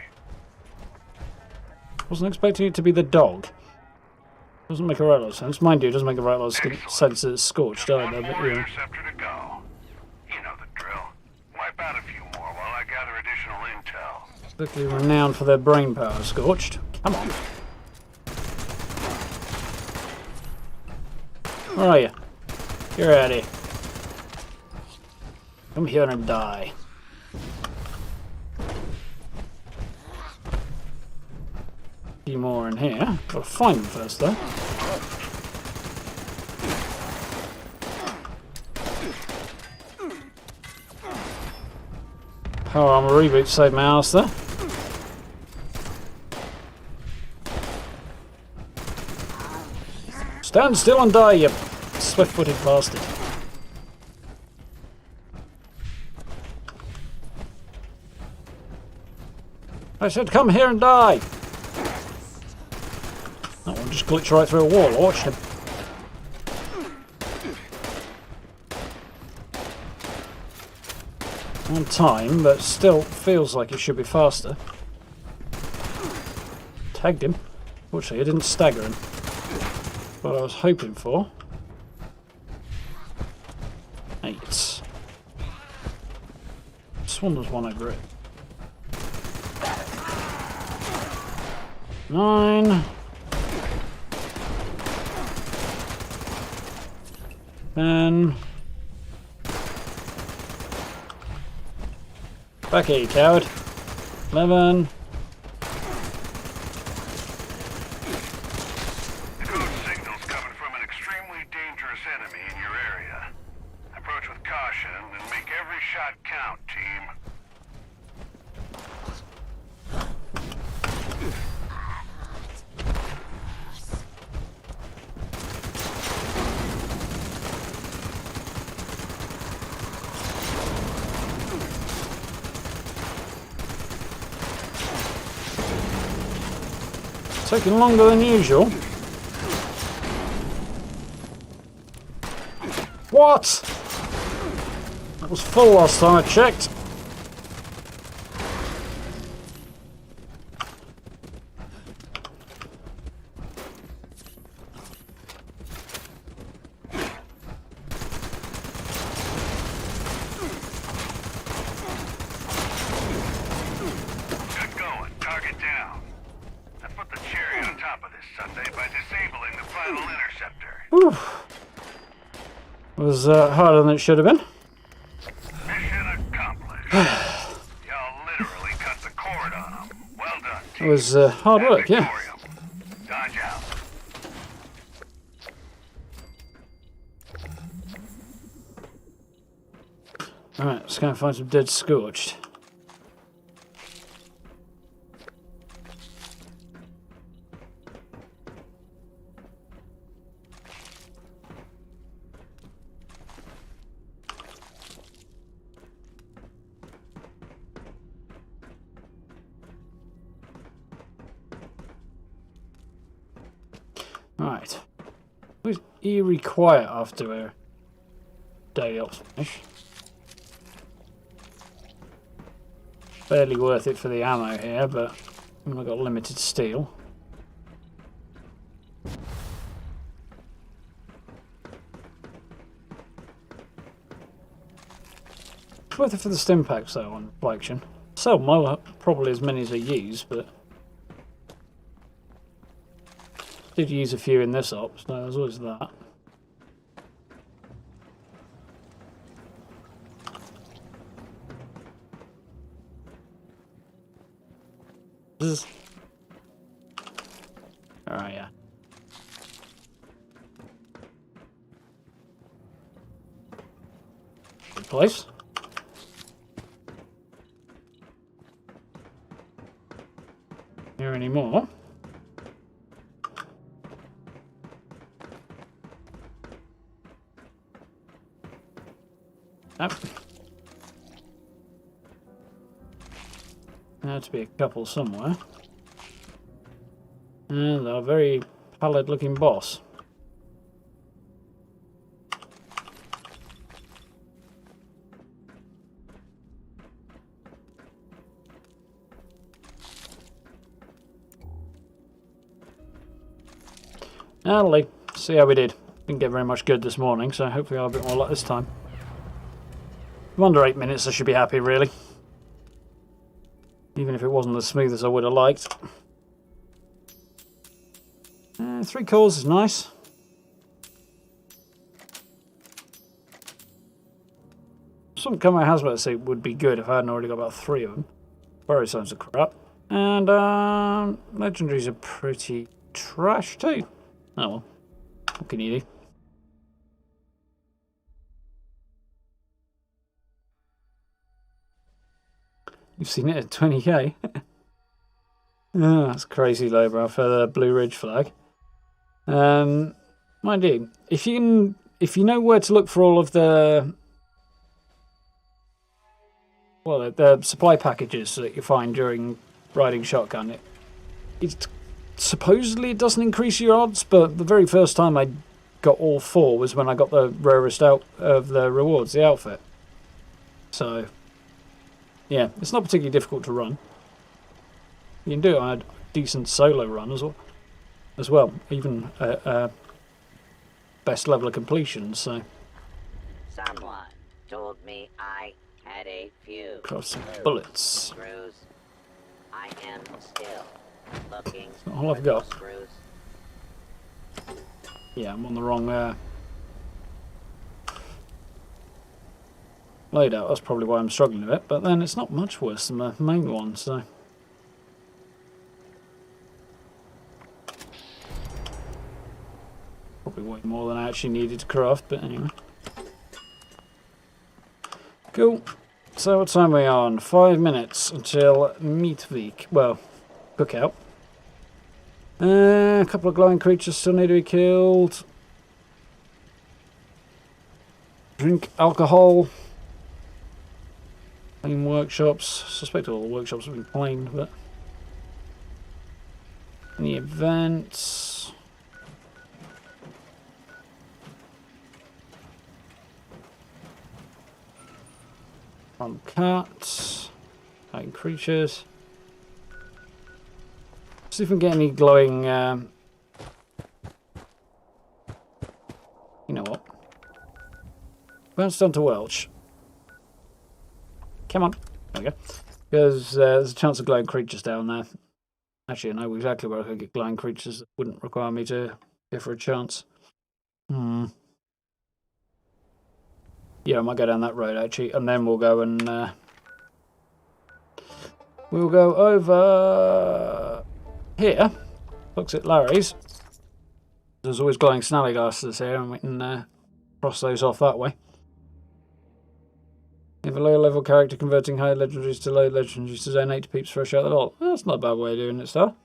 Wasn't expecting it to be the dog. Doesn't make a right lot of sense. Mind you, it doesn't make a right lot of sense that it's scorched One either, but more you know. interceptor to go. You know the drill. Wipe out a few more while I gather additional intel. Strictly renowned for their brain power, Scorched. Come on. Where are you? You're out of here. Come here and die. A few more in here. Gotta find them first, though. Power armor reboot saved my ass there. Stand still and die, you swift-footed bastard. I said come here and die! That one just glitched right through a wall. I watched him. On time, but still feels like it should be faster. Tagged him. Fortunately, I didn't stagger him. What I was hoping for. 8. Swan was one over it. 9. 10. Back here, you coward. 11. The code signal's coming from an extremely dangerous enemy in your area. Approach with caution and make every shot count, team. Taking longer than usual. What? That was full last time I checked. Good going. Target down. I put the cherry on top of this Sunday by disabling the final interceptor. Whew. Was harder than it should have been. Mission accomplished. Y'all literally cut the cord on them. Well done, It team. was hard work, yeah. Victorium. Dodge out. Alright, let's go and find some dead Scorched. Right. It was eerie quiet after a day off finish. Fairly worth it for the ammo here, but I've got limited steel. Worth it for the stim packs though on collection. Sell more, probably as many as I use, but Did use a few in this op, so there's always that. Alright, yeah. Good place. Here anymore? Nope. There to be a couple somewhere. And a very pallid looking boss. Now, see how we did. Didn't get very much good this morning, so hopefully I'll have a bit more luck this time. I'm under 8 minutes, I should be happy, really. Even if it wasn't as smooth as I would have liked. 3 cores is nice. Some combat hazmat suit would be good if I hadn't already got about 3 of them. Very signs of crap. And legendaries are pretty trash too. Oh well. What can you do? You've seen it at 20k. Oh, that's crazy lowbrow for the Blue Ridge flag. Mind you, if you know where to look for all of the the supply packages that you find during riding shotgun, it supposedly it doesn't increase your odds, but the very first time I got all 4 was when I got the rarest out of the rewards, the outfit. So yeah, it's not particularly difficult to run. You can do it on a decent solo run as well, even best level of completion. So Someone told me I had a few cross some bullets. screws. I am still looking That's not all I've got. screws. Yeah, I'm on the wrong loadout. That's probably why I'm struggling a bit. But then it's not much worse than the main one, so. Probably way more than I actually needed to craft, but anyway. Cool. So what time are we on? 5 minutes until meat week. Well, cookout. A couple of glowing creatures still need to be killed. Drink alcohol. Clean workshops. Suspect all the workshops have been cleaned, but any events? From cats, glowing creatures. See if we can get any glowing. You know what? Bounce down to Welch. Come on. There we go. Because there's a chance of glowing creatures down there. Actually, I know exactly where I could get glowing creatures that wouldn't require me to go for a chance. Yeah, I might go down that road actually, and then we'll go and we'll go over here. Looks at Larry's. There's always glowing snallyglasses here, and we can cross those off that way. If a low level character converting high legendaries to low legendaries to zone 8 to peeps fresh out the lot. That's not a bad way of doing it, Star.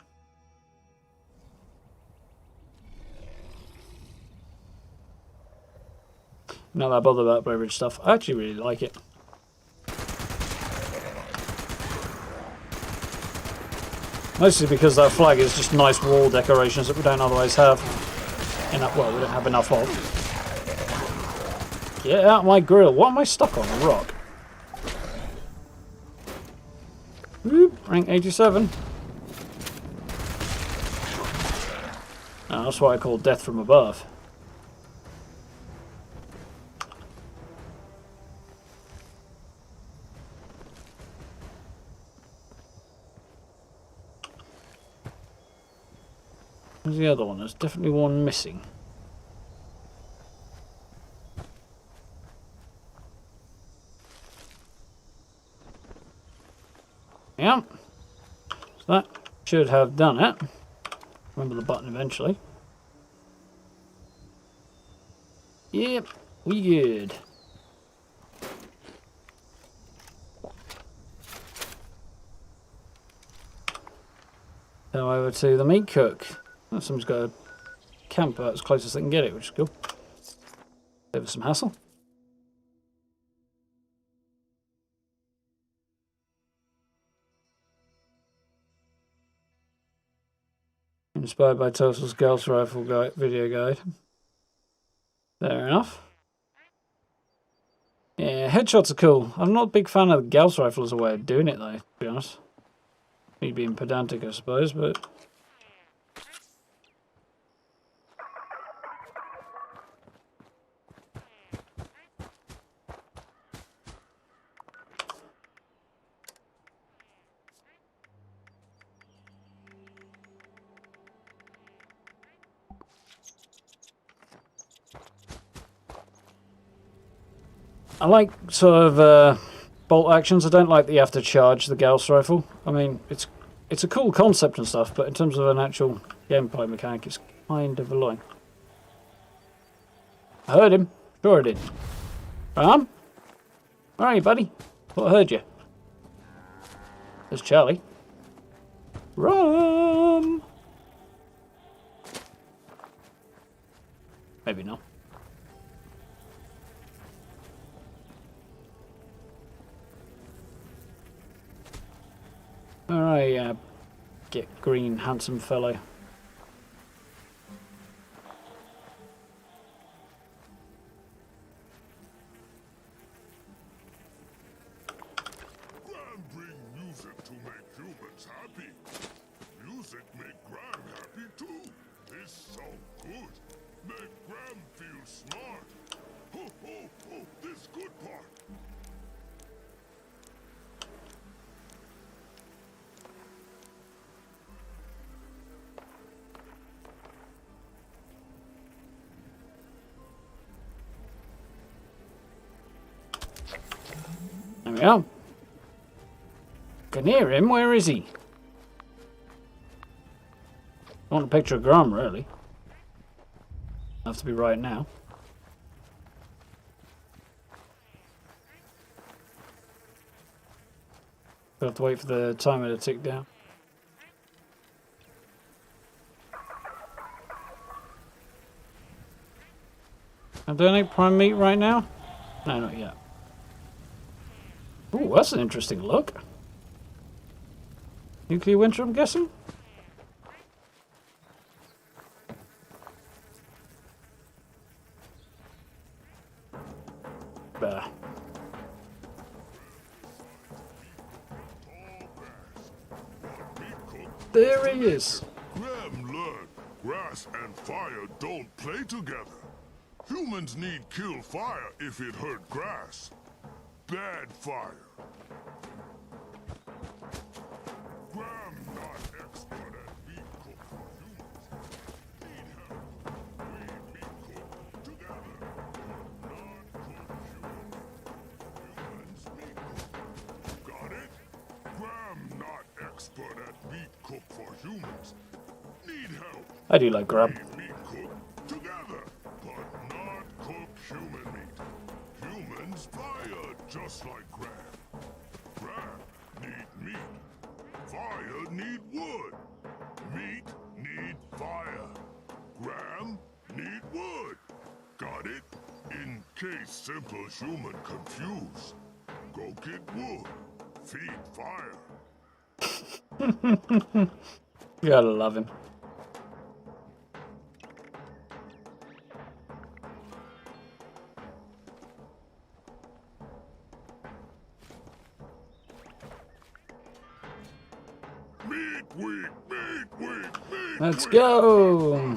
Not that bothered about BLUERIDGE stuff. I actually really like it. Mostly because that flag is just nice wall decorations that we don't otherwise have. Well, we don't have enough of. Get out my grill. What am I stuck on? A rock. Whoop, rank 87. Oh, that's what I call death from above. Where's the other one? There's definitely one missing. Yeah. So that should have done it. Remember the button eventually. Yep, we good. Now over to the meat cook. Oh, someone's got a camper as close as they can get it, which is cool. Bit of some hassle. Inspired by Total's Gauss Rifle guide, video guide. Fair enough. Yeah, headshots are cool. I'm not a big fan of the Gauss Rifle as a way of doing it, though, to be honest. Me being pedantic, I suppose, but... I like sort of bolt actions. I don't like that you have to charge the Gauss Rifle. I mean, it's a cool concept and stuff, but in terms of an actual gameplay mechanic, it's kind of annoying. I heard him. Sure I did. Where are you, buddy? Thought I heard you. There's Charlie. Rum! Maybe not. Alright, get green, handsome fellow. Gran bring music to make humans happy. Music make Gran happy too. This so good. Make Gran feel smart. Ho ho ho, this good part. There we go. Can hear him. Where is he? I want a picture of Grom, really. Have to be right now. We'll have to wait for the timer to tick down. Am I doing prime meat right now? No, not yet. Ooh, that's an interesting look. Nuclear winter, I'm guessing? Bah. There he is. Graham learned grass and fire don't play together. Humans need kill fire if it hurt grass. Bad fire. Graham not expert at meat cook for humans. Need help. We meat cook together. Not cook humans meat cook. Got it? Graham not expert at meat cook for humans. Need help. I do like grub. Meat cook together, but not cook human meat. Humans fire just like Graham. Graham need meat. Fire need wood. Meat need fire. Graham need wood. Got it? In case simple human confuse. Go get wood. Feed fire. You gotta love him. Let's go!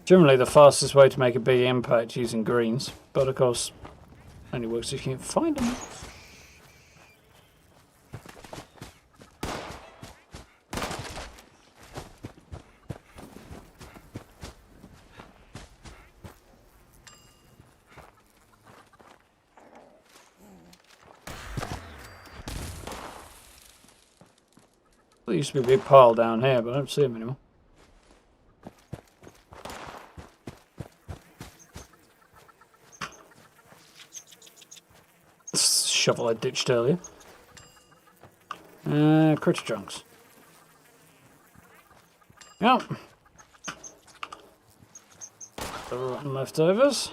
Generally the fastest way to make a big impact using greens, but of course only works if you can find them. There used to be a big pile down here, but I don't see them anymore. Shovel I ditched earlier. Critter chunks. Yep. The rotten leftovers.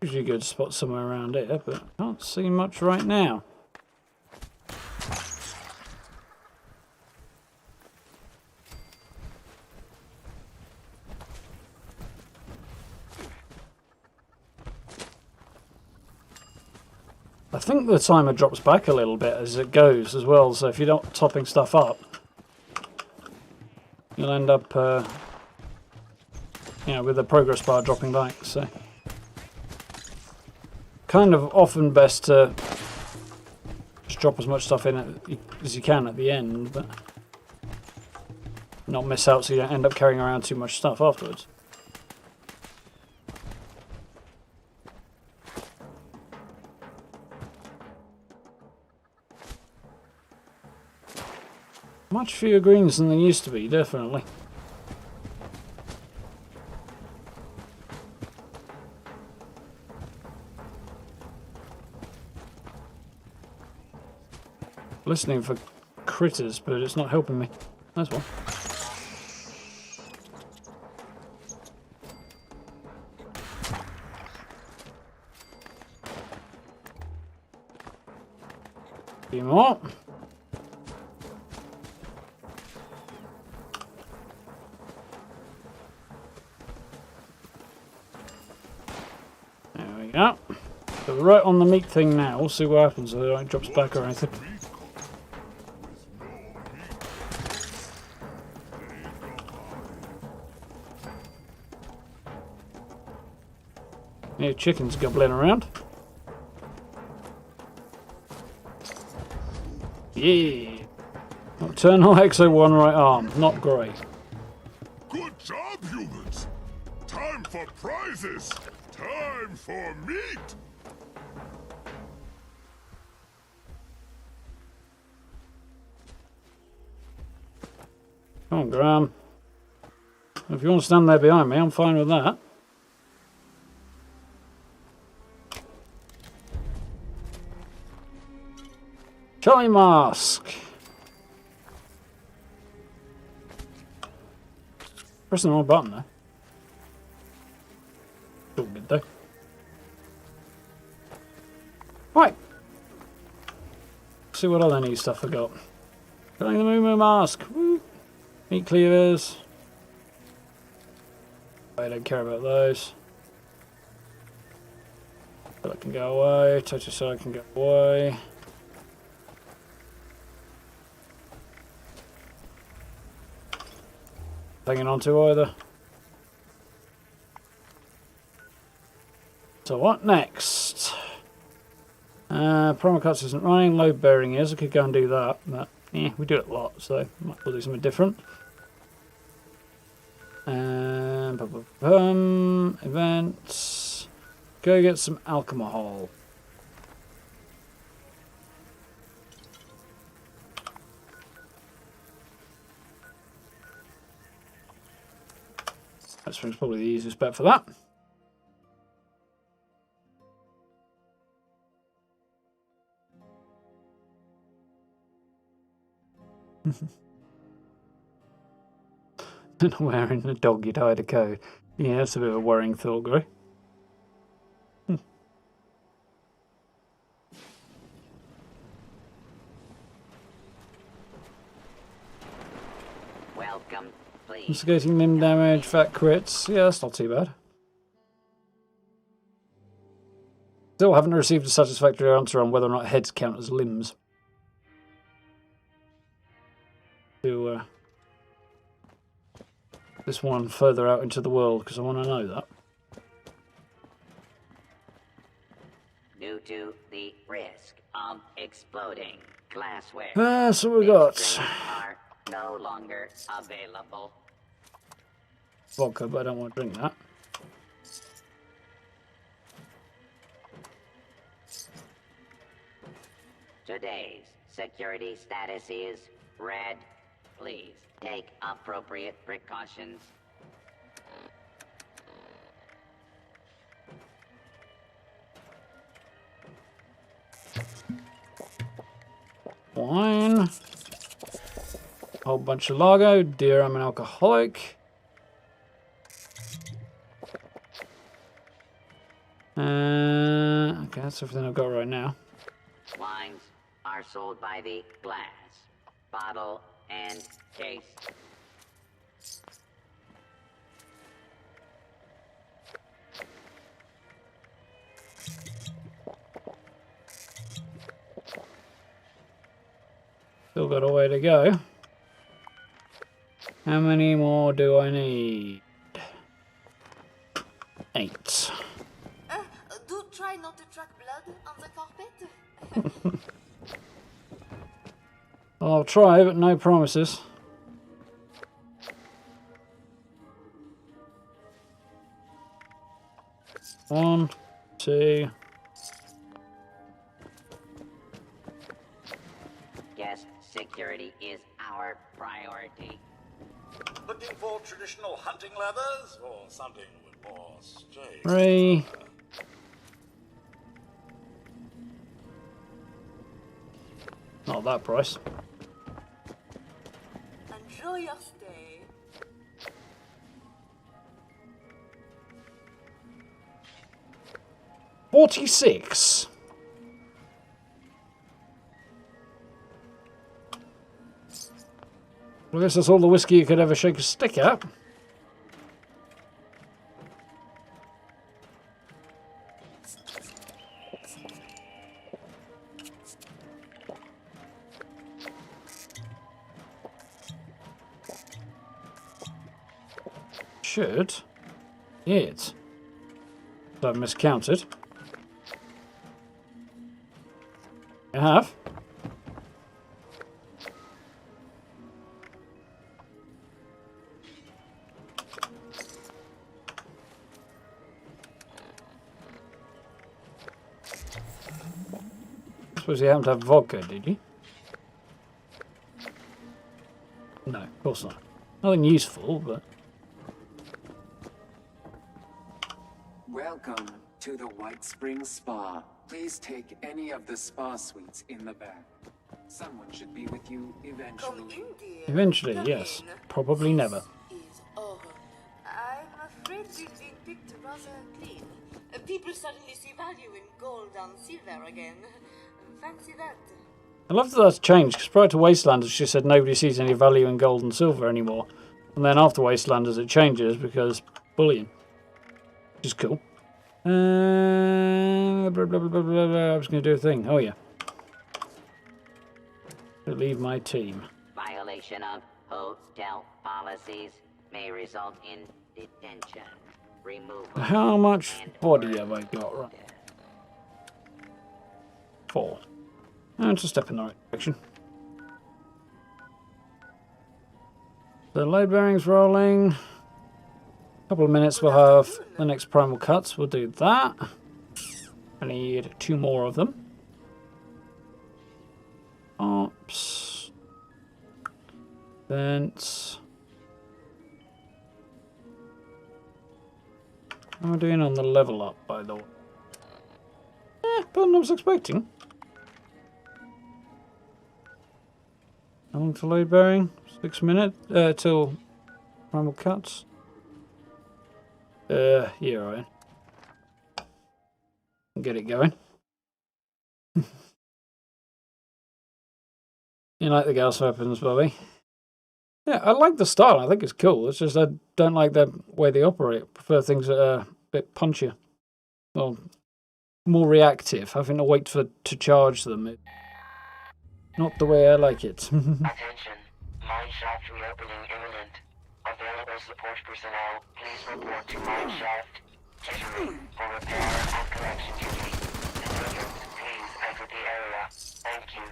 Usually good to spot somewhere around here, but can't see much right now. I think the timer drops back a little bit as it goes as well, so if you're not topping stuff up, you'll end up with the progress bar dropping back. So kind of often best to just drop as much stuff in as you can at the end, but not miss out so you don't end up carrying around too much stuff afterwards. Much fewer greens than there used to be, definitely. Listening for critters, but it's not helping me. That's one. A few more. There we go. So we're right on the meat thing now. We'll see what happens if it drops back or anything. Yeah, chickens gobbling around. Yeah. Nocturnal Exo 1 right arm. Not great. Good job, humans! Time for prizes! Time for meat! Come on, Graham. If you want to stand there behind me, I'm fine with that. Charlie Mask. Pressing the wrong button though. Still good though. Right. See what other new stuff I got. Got the Moo Mask. Woo. Meat cleavers. I don't care about those. But I can go away. Touch aside can go away. Hanging on to either. So what next? Promo cuts isn't running, load bearing is. I could go and do that, but yeah, we do it a lot, so might as well do something different. Events. Go get some alcohol. That's probably the easiest bet for that. And wearing a dog you'd hide a code. Yeah, that's a bit of a worrying thought, Gray. Welcome, please. Instigating limb damage, fat crits. Yeah, that's not too bad. Still haven't received a satisfactory answer on whether or not heads count as limbs. Do this one further out into the world because I want to know that. Due to the risk of exploding glassware, So we got drinks are no longer available. vodka, but I don't want to drink that. Today's security status is red. Please take appropriate precautions. Wine. Whole bunch of lager. Dear, I'm an alcoholic. Okay, that's everything I've got right now. Wines are sold by the glass, bottle, and case. Still got a way to go. How many more do I need? 8. Do try not to track blood on the carpet. I'll try, but no promises. One, two. Guest security is our priority. Looking for traditional hunting leathers or something with more strength? 3. Not that price. Enjoy your stay. $46. Well, I guess that's all the whiskey you could ever shake a stick at. Should it? I've miscounted. I have. I suppose you happen to have vodka, did you? No, of course not. Nothing useful, but... Welcome to the White Springs Spa. Please take any of the spa suites in the back. Someone should be with you Come eventually. in, dear. Eventually, Come yes. in. Probably never. This is all. I'm afraid we've been picked rather clean. People suddenly see value in gold and silver again. Fancy that. I love that that's changed, because prior to Wastelanders she said nobody sees any value in gold and silver anymore. And then after Wastelanders it changes because bullion. Which is cool. Blah, blah, blah, blah, blah, blah. I was going to do a thing. Oh yeah. Leave my team. Violation of hotel policies may result in detention, removal. How much and body or have I got? Right. death. 4. That's a step in the right direction. The load bearings rolling. A couple of minutes we'll have the next primal cuts. We'll do that. I need 2 more of them. Ops. Vents. How am I doing on the level up, by the way? Better than I was expecting. How long to load bearing? 6 minutes till primal cuts. Yeah, right. Get it going. You like the gas weapons, Bobby? Yeah, I like the style. I think it's cool. It's just I don't like the way they operate. I prefer things that are a bit punchier. Well, more reactive. Having to wait to charge them. Not the way I like it. Attention. Mine shaft reopening imminent. Available support personnel, please report to mine shaft. Entering for repair and correction duty. Civilians, please exit the area. Thank you.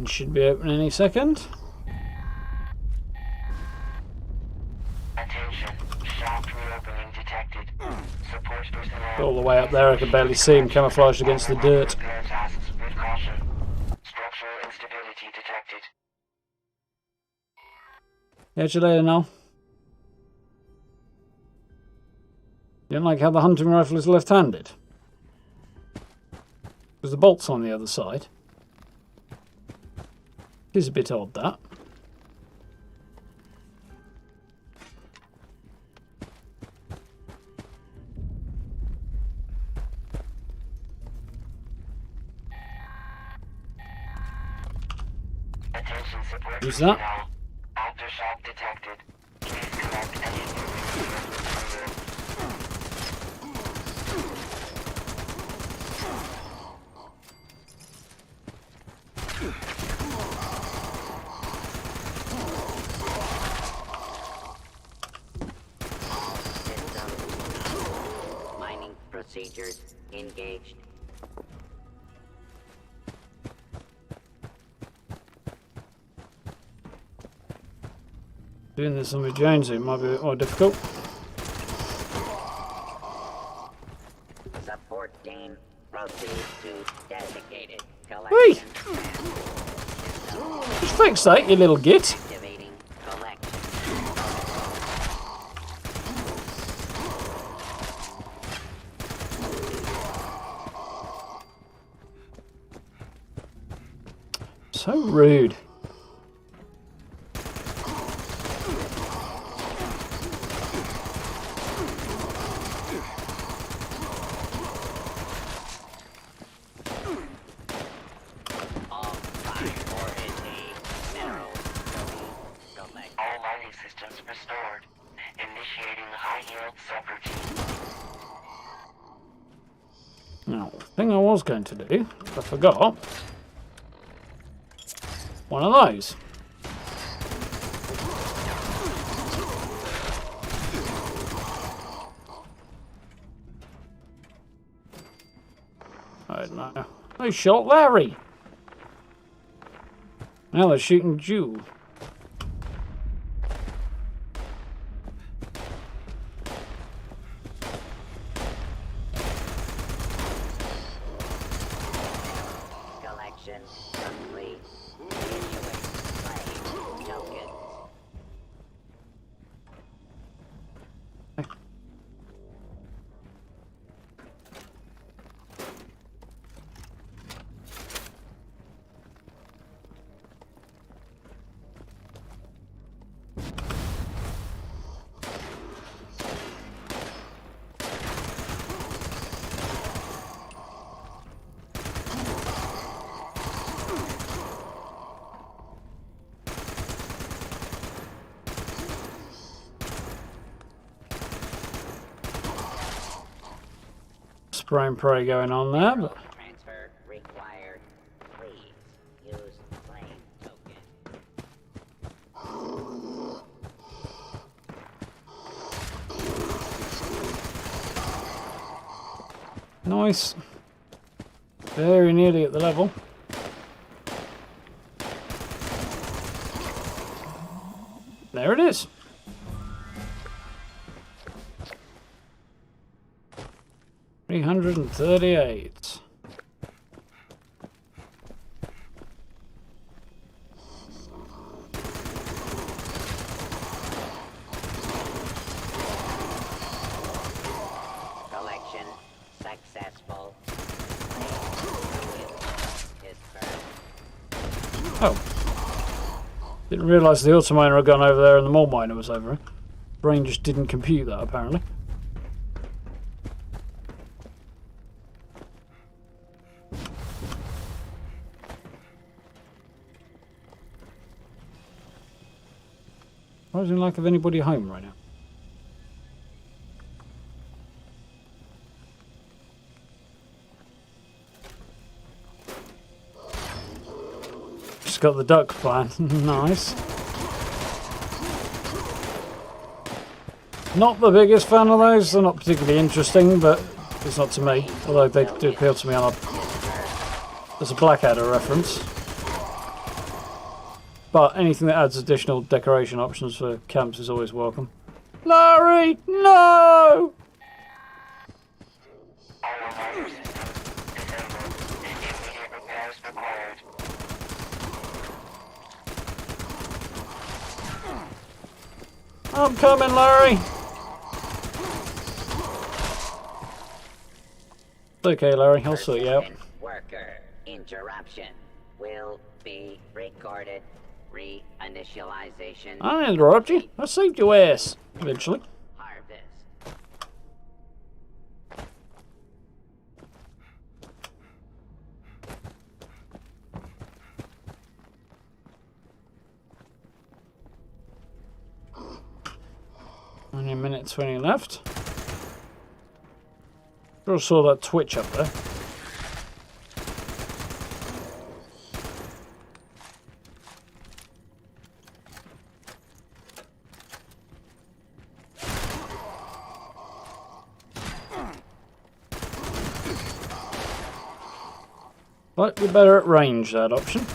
should be open any second. Attention. Shaft reopening detected. Support personnel. All the way up there, I can barely see him camouflaged against the dirt. Repair tasks with caution. Structural instability detected. Catch you later, Noel. You don't like how the hunting rifle is left-handed? Because the bolt's on the other side. It is a bit odd, that. Attention support Who's that? personnel. Aftershock detected. Please collect any information. Mining procedures engaged. Doing this on with Jonesy might be a bit more difficult. Support team proceed to designated Whee! collection. Just fix that, you little git. Activating collection. So rude. All five or mineral collect. All mining systems restored. Initiating high-yield subroutine. Now, the thing I was going to do, I forgot. One of those. I don't know. They shot Larry. Now they're shooting Jew. Collection complete. Issuing claim token. Spray and pray going on there, but Transfer required. Please use claim token. nice. Very nearly at the level. There it is. $338. Collection successful. Oh. Didn't realise the auto miner had gone over there and the mole miner was over it. Brain just didn't compute that, apparently. I don't like of anybody home right now. Just got the duck plan. Nice. Not the biggest fan of those. They're not particularly interesting, but it's not to me. Although they do appeal to me on a... There's a Blackadder reference. But anything that adds additional decoration options for camps is always welcome. Larry, no! All alarm systems disabled. Immediate repairs required. I'm coming, Larry. It's okay, Larry. I'll sort you out. Worker interruption will be recorded. Reinitialization. I didn't interrupt you. I saved your ass. Eventually. Harvest. Only a minute 20 left. Sure saw that twitch up there. Might be better at range, that option.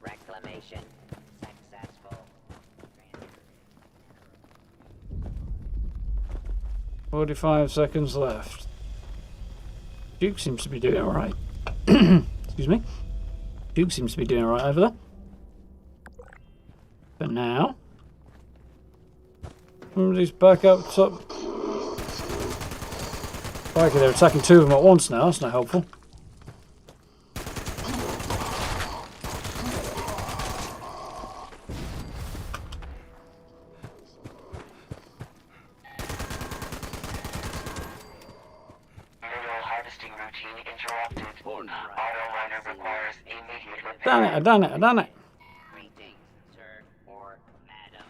Reclamation successful. 45 seconds left. Duke seems to be doing alright. Excuse me. Duke seems to be doing alright over there. But now... somebody's back up top. Okay, they're attacking two of them at once now. That's not helpful. Mineral harvesting routine interrupted. Auto miner requires immediate repair. Done it, I done it, I done it. Greetings, sir or madam.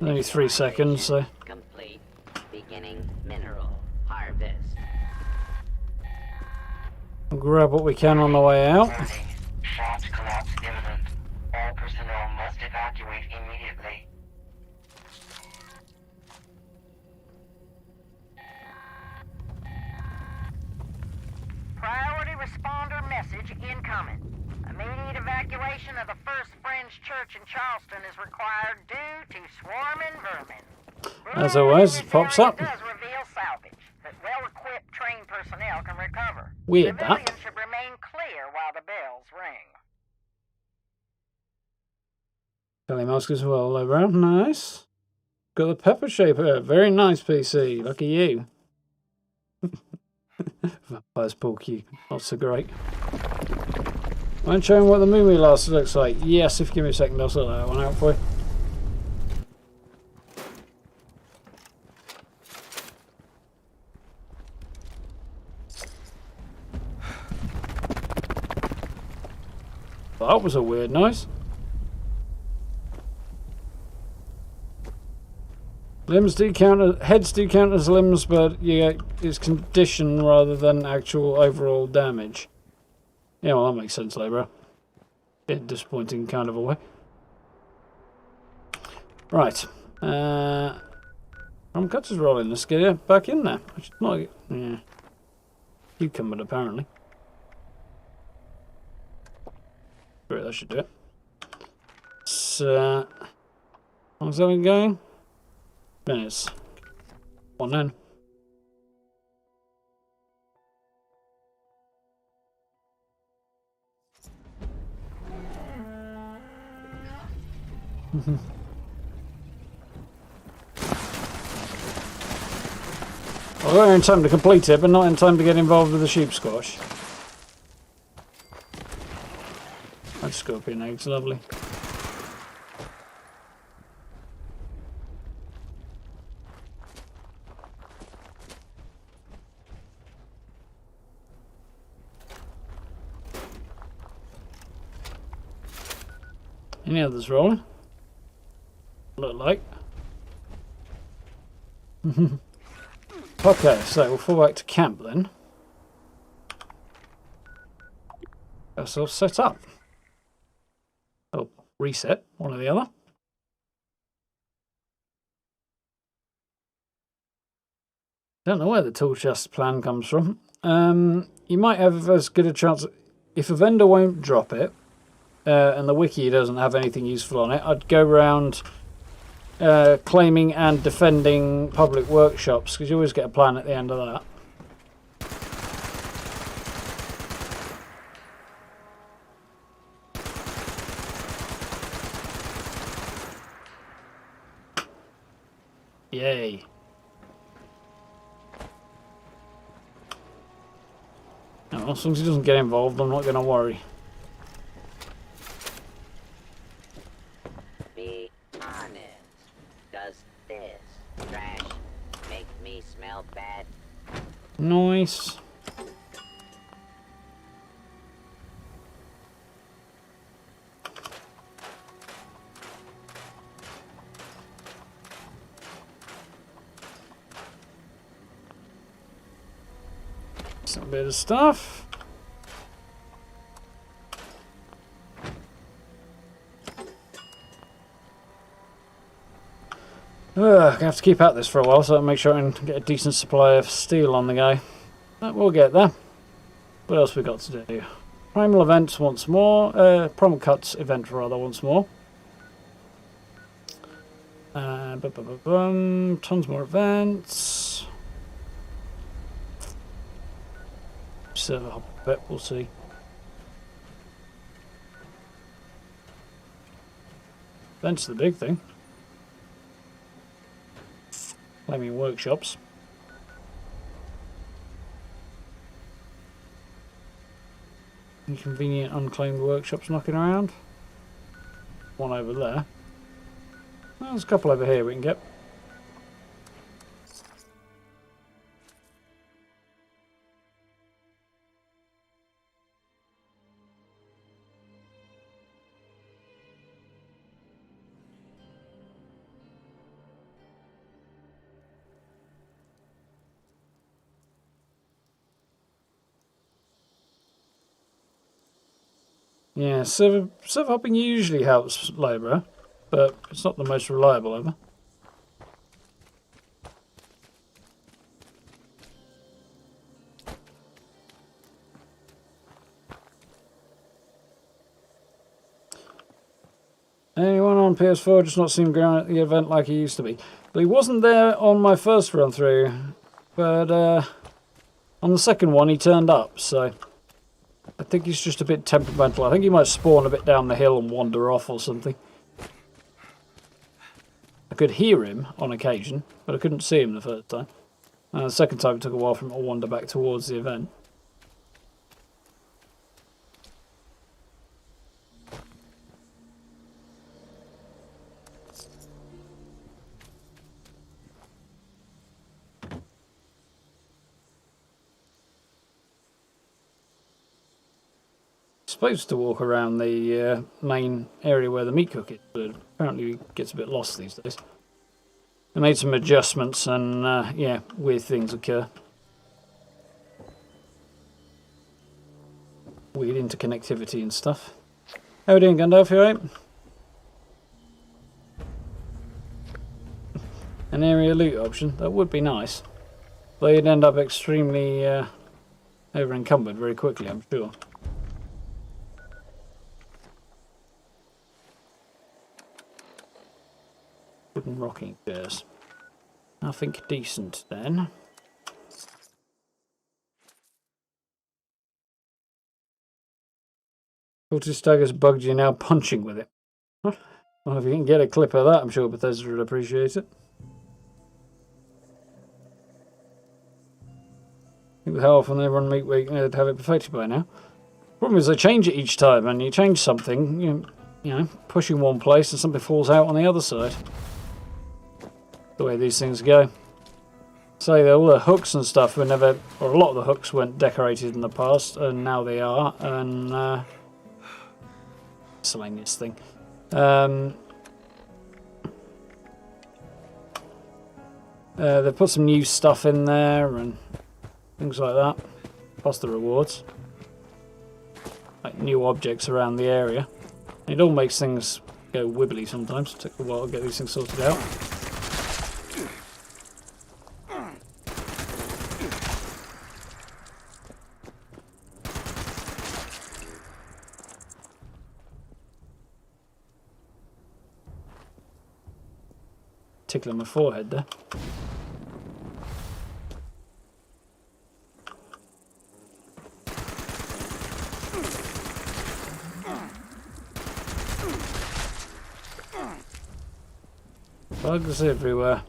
Only 3 seconds, so... Complete. Beginning mineral harvest. we'll grab what we can on the way out. Warning. Shaft collapse imminent. All personnel must evacuate immediately. Priority responder message incoming. Immediate evacuation of the First Friends Church in Charleston is required due to swarming vermin. As always, it pops up. Does reveal salvage that well-equipped trained personnel can recover. Weird, that. Civilians should remain clear while the bells ring. Kelly Mask as well, Lowbrow. Nice. Got the pepper shaper. Very nice, PC. Lucky you. Vampire's Porky. Not so great. I'm showing what the movie last looks like. Yes, if you give me a second, I'll sort that one out for you. That was a weird noise. Limbs do count as, heads do count as limbs, but yeah, it's condition rather than actual overall damage. Yeah, well, that makes sense, Labra. Bit disappointing kind of a way. Right. Cutter's rolling. Let's get it back in there. I should not. Yeah. Cucumbered, apparently. Great, that should do it. So, how's that been going? Minutes. One then. Well, we're in time to complete it, but not in time to get involved with the sheep squash. That scorpion egg's lovely. Any others rolling? Look like. Okay, so we'll fall back to camp then. Get ourselves set up. Oh, reset, one or the other. Don't know where the tool chest plan comes from. You might have as good a chance if a vendor won't drop it, and the wiki doesn't have anything useful on it, I'd go around claiming and defending public workshops, because you always get a plan at the end of that. Yay. No, as long as he doesn't get involved, I'm not going to worry. Be honest. Does this trash make me smell bad? Nice. Some bit of stuff. Gonna have to keep at this for a while, so I'll make sure I can get a decent supply of steel on the go. But we'll get there. What else we got to do? Primal events once more. Primal cuts event rather once more. Tons more events. Server hop a bit, we'll see. Events the big thing. Claiming workshops. Inconvenient unclaimed workshops knocking around. One over there. Well, there's a couple over here we can get. Yeah, server hopping usually helps labourer, but it's not the most reliable ever. Anyone on PS4 just not seem ground at the event like he used to be. But he wasn't there on my first run through, but on the second one he turned up, so I think he's just a bit temperamental. I think he might spawn a bit down the hill and wander off or something. I could hear him on occasion, but I couldn't see him the first time. The second time it took a while for him to wander back towards the event. Supposed to walk around the main area where the meat cook is, but apparently it gets a bit lost these days. I made some adjustments and yeah, weird things occur. Weird interconnectivity and stuff. How are we doing, Gandalf? You alright? An area loot option, that would be nice. But you'd end up extremely over encumbered very quickly, I'm sure. Wooden rocking chairs. Nothing decent then. Cultist Dagger's bugged you now punching with it. Huh? Well, if you can get a clip of that, I'm sure Bethesda would appreciate it. Think with how often they run Meat Week, they'd have it perfected by now. Problem is they change it each time, and you change something, you know, pushing one place and something falls out on the other side. The way these things go. So all the hooks and stuff were never, or a lot of the hooks weren't decorated in the past, and now they are, and miscellaneous thing. They've put some new stuff in there and things like that, plus the rewards. Like new objects around the area. It all makes things go wibbly sometimes. It took a while to get these things sorted out. tickling my forehead there. Bugs everywhere.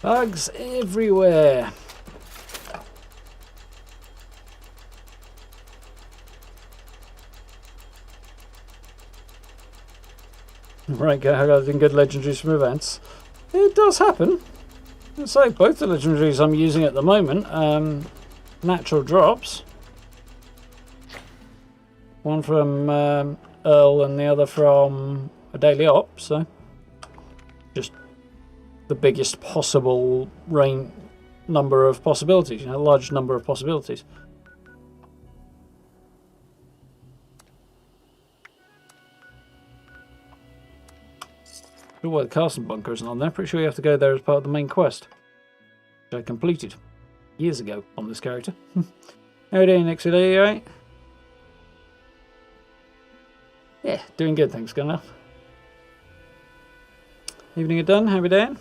Bugs everywhere. Right, getting good legendaries from events. It does happen. It's like both the legendaries I'm using at the moment, natural drops. One from Earl and the other from a daily op, so just the biggest possible number of possibilities, you know, large number of possibilities. Why the castle bunker isn't on there. Pretty sure you have to go there as part of the main quest, which I completed years ago on this character. How are you doing, Nixie? Are you alright? Yeah, doing good, thanks, Gunnar. Evening done, how are we doing?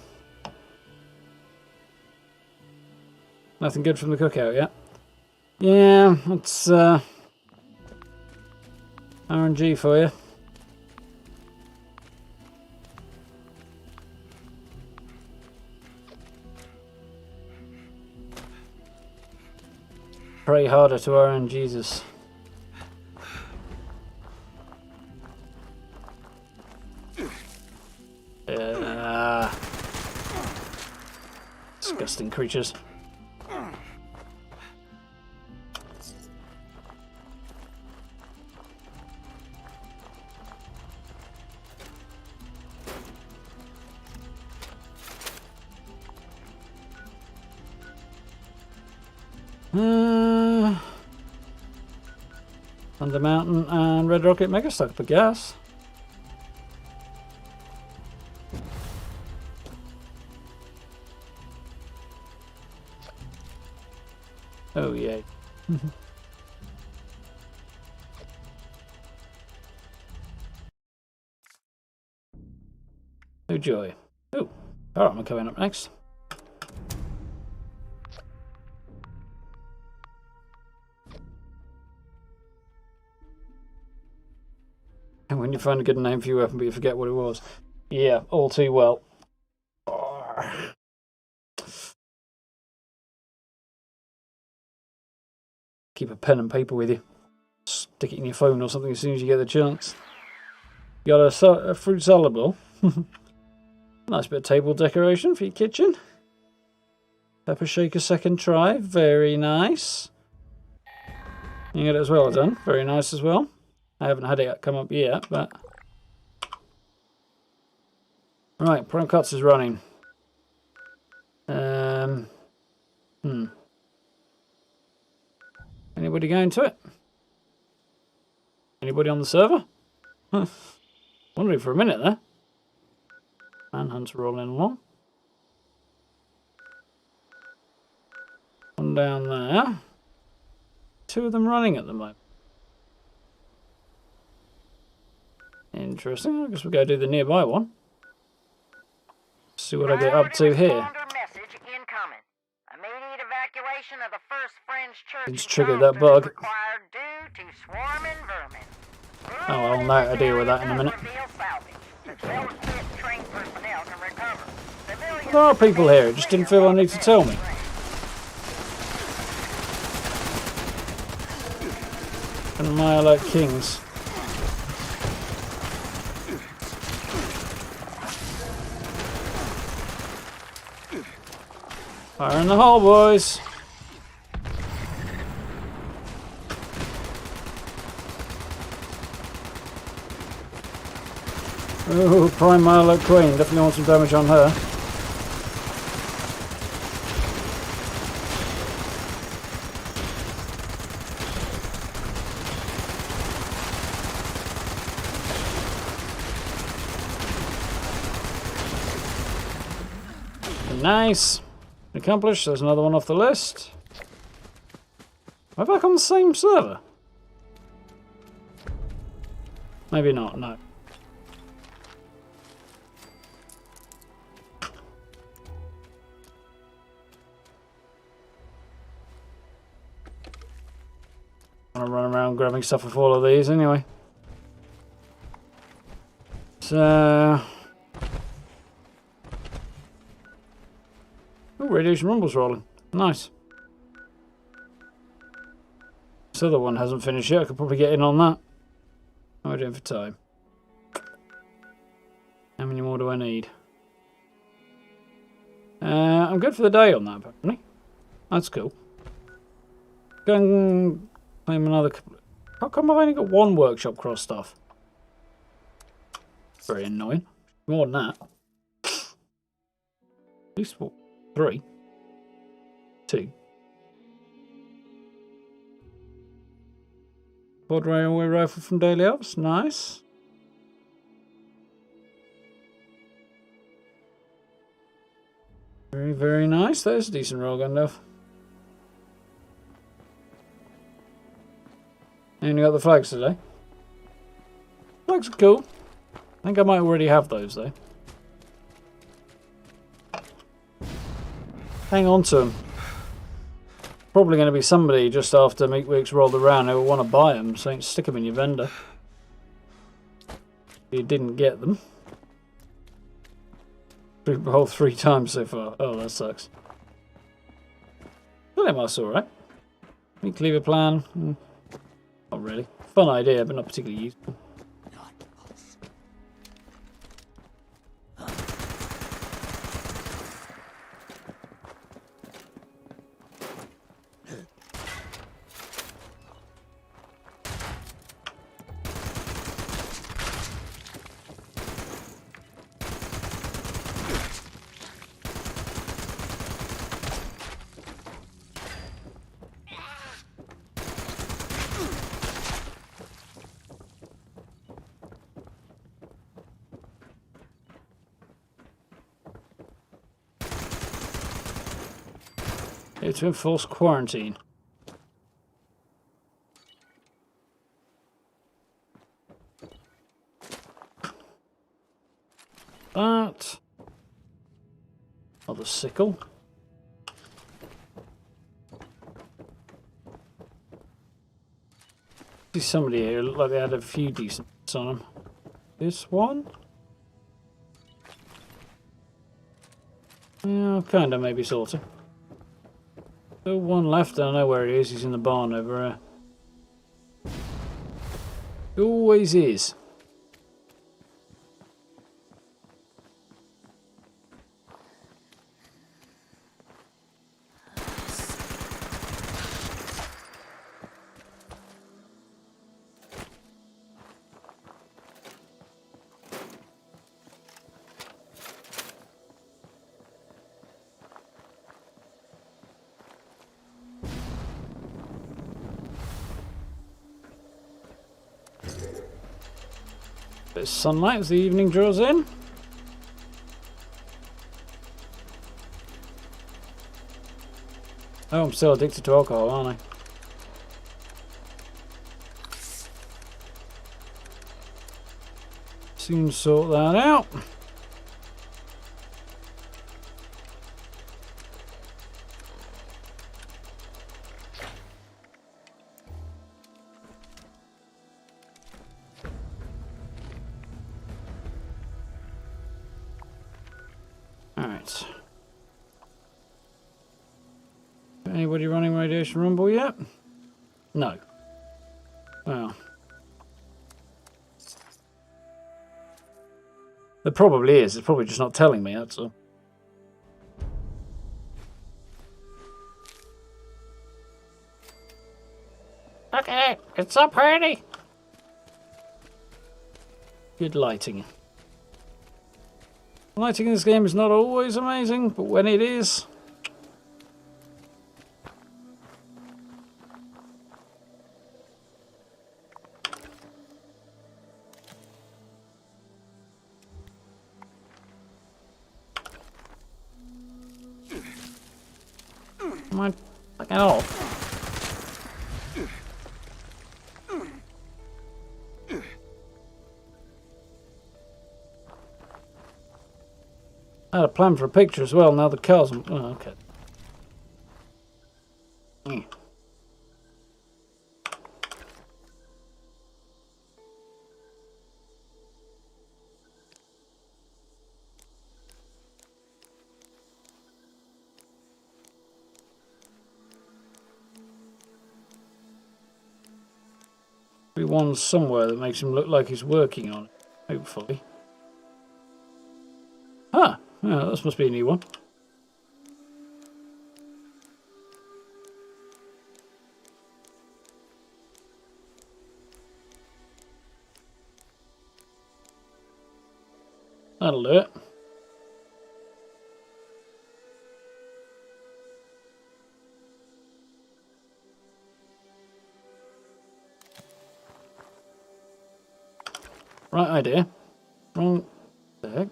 Nothing good from the cookout yet? Yeah, it's RNG for you. Pray harder to RN Jesus. Disgusting creatures. Thunder Mountain and Red Rocket Mega Stock for gas. Oh yay. Oh joy. Oh, alright, I'm coming up next. And when you find a good name for your weapon but you forget what it was. Yeah, all too well. Keep a pen and paper with you. Stick it in your phone or something as soon as you get the chance. You got a fruit salad bowl. Nice bit of table decoration for your kitchen. Pepper shaker second try. Very nice. You get it as well done. Very nice as well. I haven't had it come up yet, but... Right, Prime Cuts is running. Anybody going to it? Anybody on the server? Wondering for a minute there. Manhunt's rolling along. One down there. Two of them running at the moment. Interesting. I guess we'll go do the nearby one. See what I get up to here. Immediate evacuation of the first French church. It's triggered that bug. Due to swarming vermin. Oh, I'll know how to deal with that in a minute. There are people here, it just didn't feel I need to tell me. And my like kings. Fire in the hole, boys. Oh, Prime Milo Queen. Definitely want some damage on her. nice. Accomplished. There's another one off the list. Am I back on the same server? Maybe not, no. I'm gonna run around grabbing stuff with all of these anyway. So... oh, radiation rumble's rolling. Nice. This other one hasn't finished yet. I could probably get in on that. How am I doing for time? How many more do I need? I'm good for the day on that, apparently. That's cool. Go and claim another couple. How come I've only got one workshop crossed off? Very annoying. More than that. At least what? 3. 2. Quad railway rifle from Daily Ops. Nice. Very, very nice. There's a decent railgun though. And you got the flags today. Flags are cool. I think I might already have those though. Hang on to them. Probably going to be somebody just after Meat Week's rolled around who will want to buy them, so stick them in your vendor. You didn't get them. Roll 3 times so far. Oh, that sucks. Well, that's alright. Meat cleaver plan. Not really. Fun idea, but not particularly useful. It's been forced quarantine. That. Oh, the sickle. See somebody here. Looked like they had a few decent hits on them. This one? Yeah, kinda, maybe, sorta. Still one left, I don't know where he is. He's in the barn over there. He always is. Bit of sunlight as the evening draws in. Oh, I'm still addicted to alcohol, aren't I? Soon sort that out. Anybody running Radiation Rumble yet? No. Well. There probably is. It's probably just not telling me, that's all. Okay, it's so pretty. Good lighting. Lighting in this game is not always amazing, but when it is... Come on, fucking off. I had a plan for a picture as well, now the car's... Oh, okay. Be one somewhere that makes him look like he's working on it, hopefully. Ah, yeah, this must be a new one. That'll do it. Right idea. Wrong deck.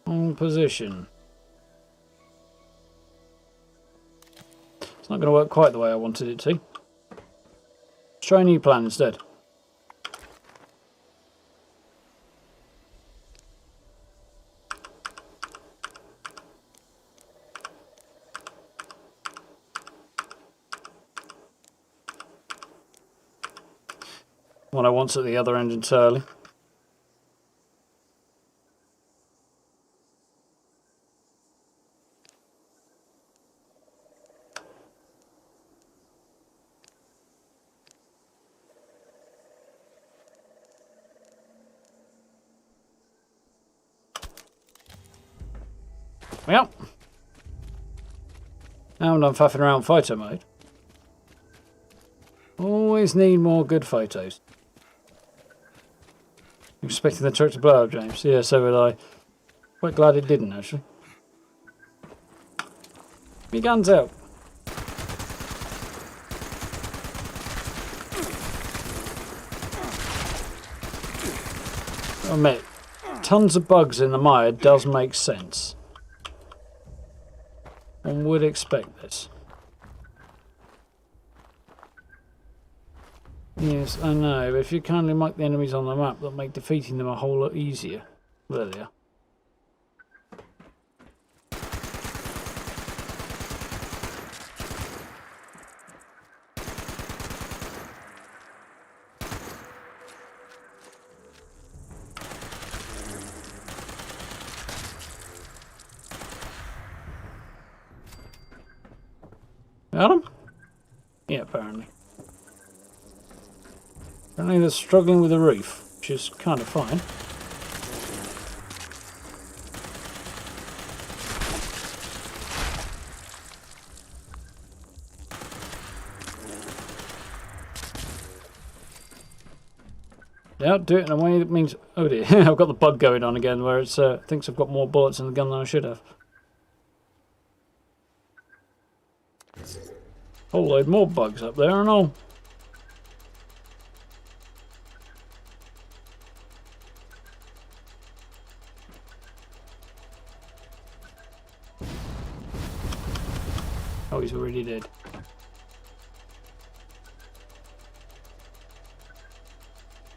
Wrong position. It's not going to work quite the way I wanted it to. Let's try a new plan instead. What I want's at the other end entirely. Well, now I'm done faffing around photo mode. Always need more good photos. Expecting the truck to blow up, James. Yeah, so would I. Quite glad it didn't, actually. Me guns out. I admit, tons of bugs in the mire does make sense. One would expect this. Yes, I know, but if you kindly mark the enemies on the map, that'll make defeating them a whole lot easier. There they are. Got him? Yeah, apparently. Apparently they're struggling with the roof, which is kind of fine. Yeah, do it in a way that means... Oh dear, I've got the bug going on again where it thinks I've got more bullets in the gun than I should have. Whole load more bugs up there and all. Oh, he's already dead.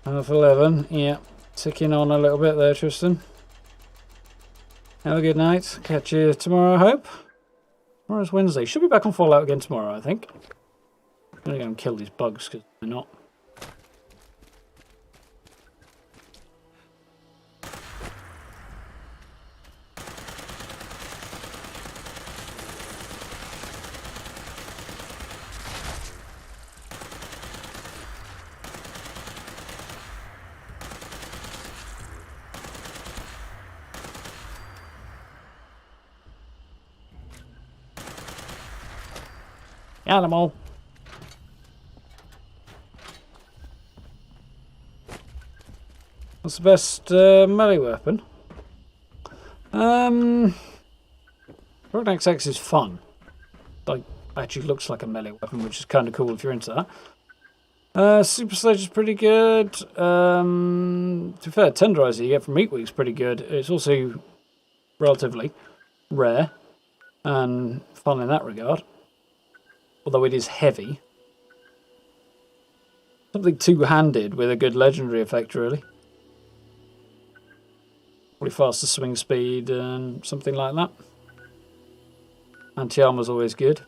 Half 11, yeah. Ticking on a little bit there, Tristan. Have a good night. Catch you tomorrow, I hope. Tomorrow's Wednesday. Should be back on Fallout again tomorrow, I think. I'm going to go and kill these bugs because they're not. Animal. What's the best melee weapon? Rogue XX is fun. Like, actually looks like a melee weapon, which is kind of cool if you're into that. Super Sledge is pretty good. To be fair, Tenderizer you get from Meat Week's pretty good. It's also relatively rare and fun in that regard. Although it is heavy. Something two-handed with a good legendary effect, really. Probably faster swing speed and something like that. Anti-armor's always good.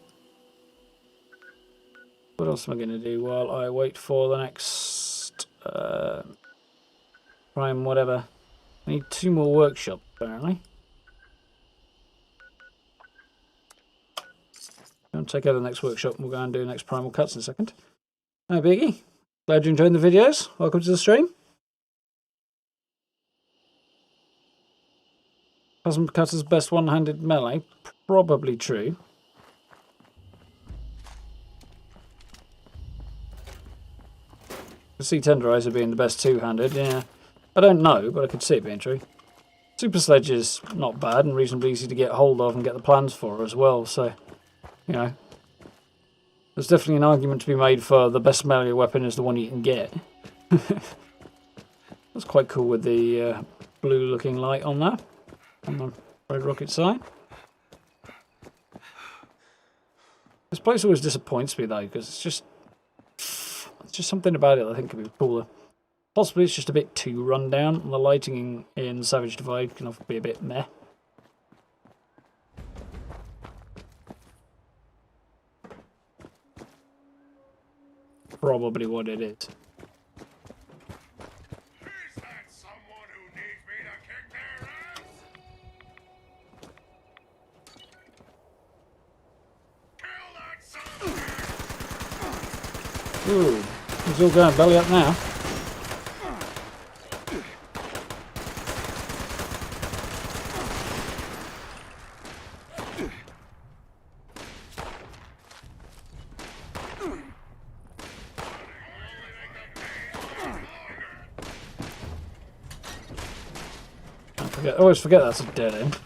What else am I going to do while I wait for the next prime whatever? I need 2 more workshops, apparently. I'll take over the next workshop and we'll go and do the next primal cuts in a second. No biggie. Glad you're enjoying the videos. Welcome to the stream. Cosmic Cutter's best one-handed melee. Probably true. I could see Tenderizer being the best two-handed, yeah. I don't know, but I could see it being true. Super Sledge is not bad and reasonably easy to get hold of and get the plans for as well, so, you know. There's definitely an argument to be made for the best melee weapon is the one you can get. That's quite cool with the blue looking light on there, on the red rocket sign. This place always disappoints me though, because it's just something about it I think could be cooler. Possibly it's just a bit too run down, and the lighting in Savage Divide can often be a bit meh. Probably what it is. Is that someone who needs me to kick their ass? Kill that son of a... Ooh, it's all going belly up now. I always forget that's a dead end.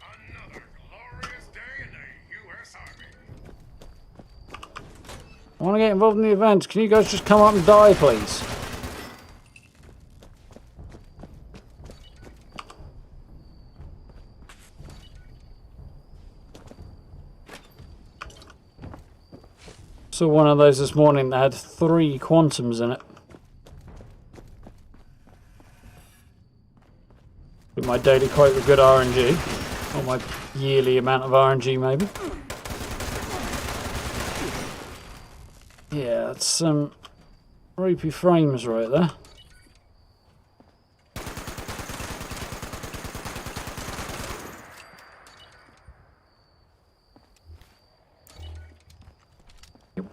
Another glorious day in the U.S. Army. I want to get involved in the event. Can you guys just come up and die, please? Saw one of those this morning that had 3 quantums in it. With my daily quote of good RNG. Or my yearly amount of RNG, maybe. Yeah, that's some ropey frames right there.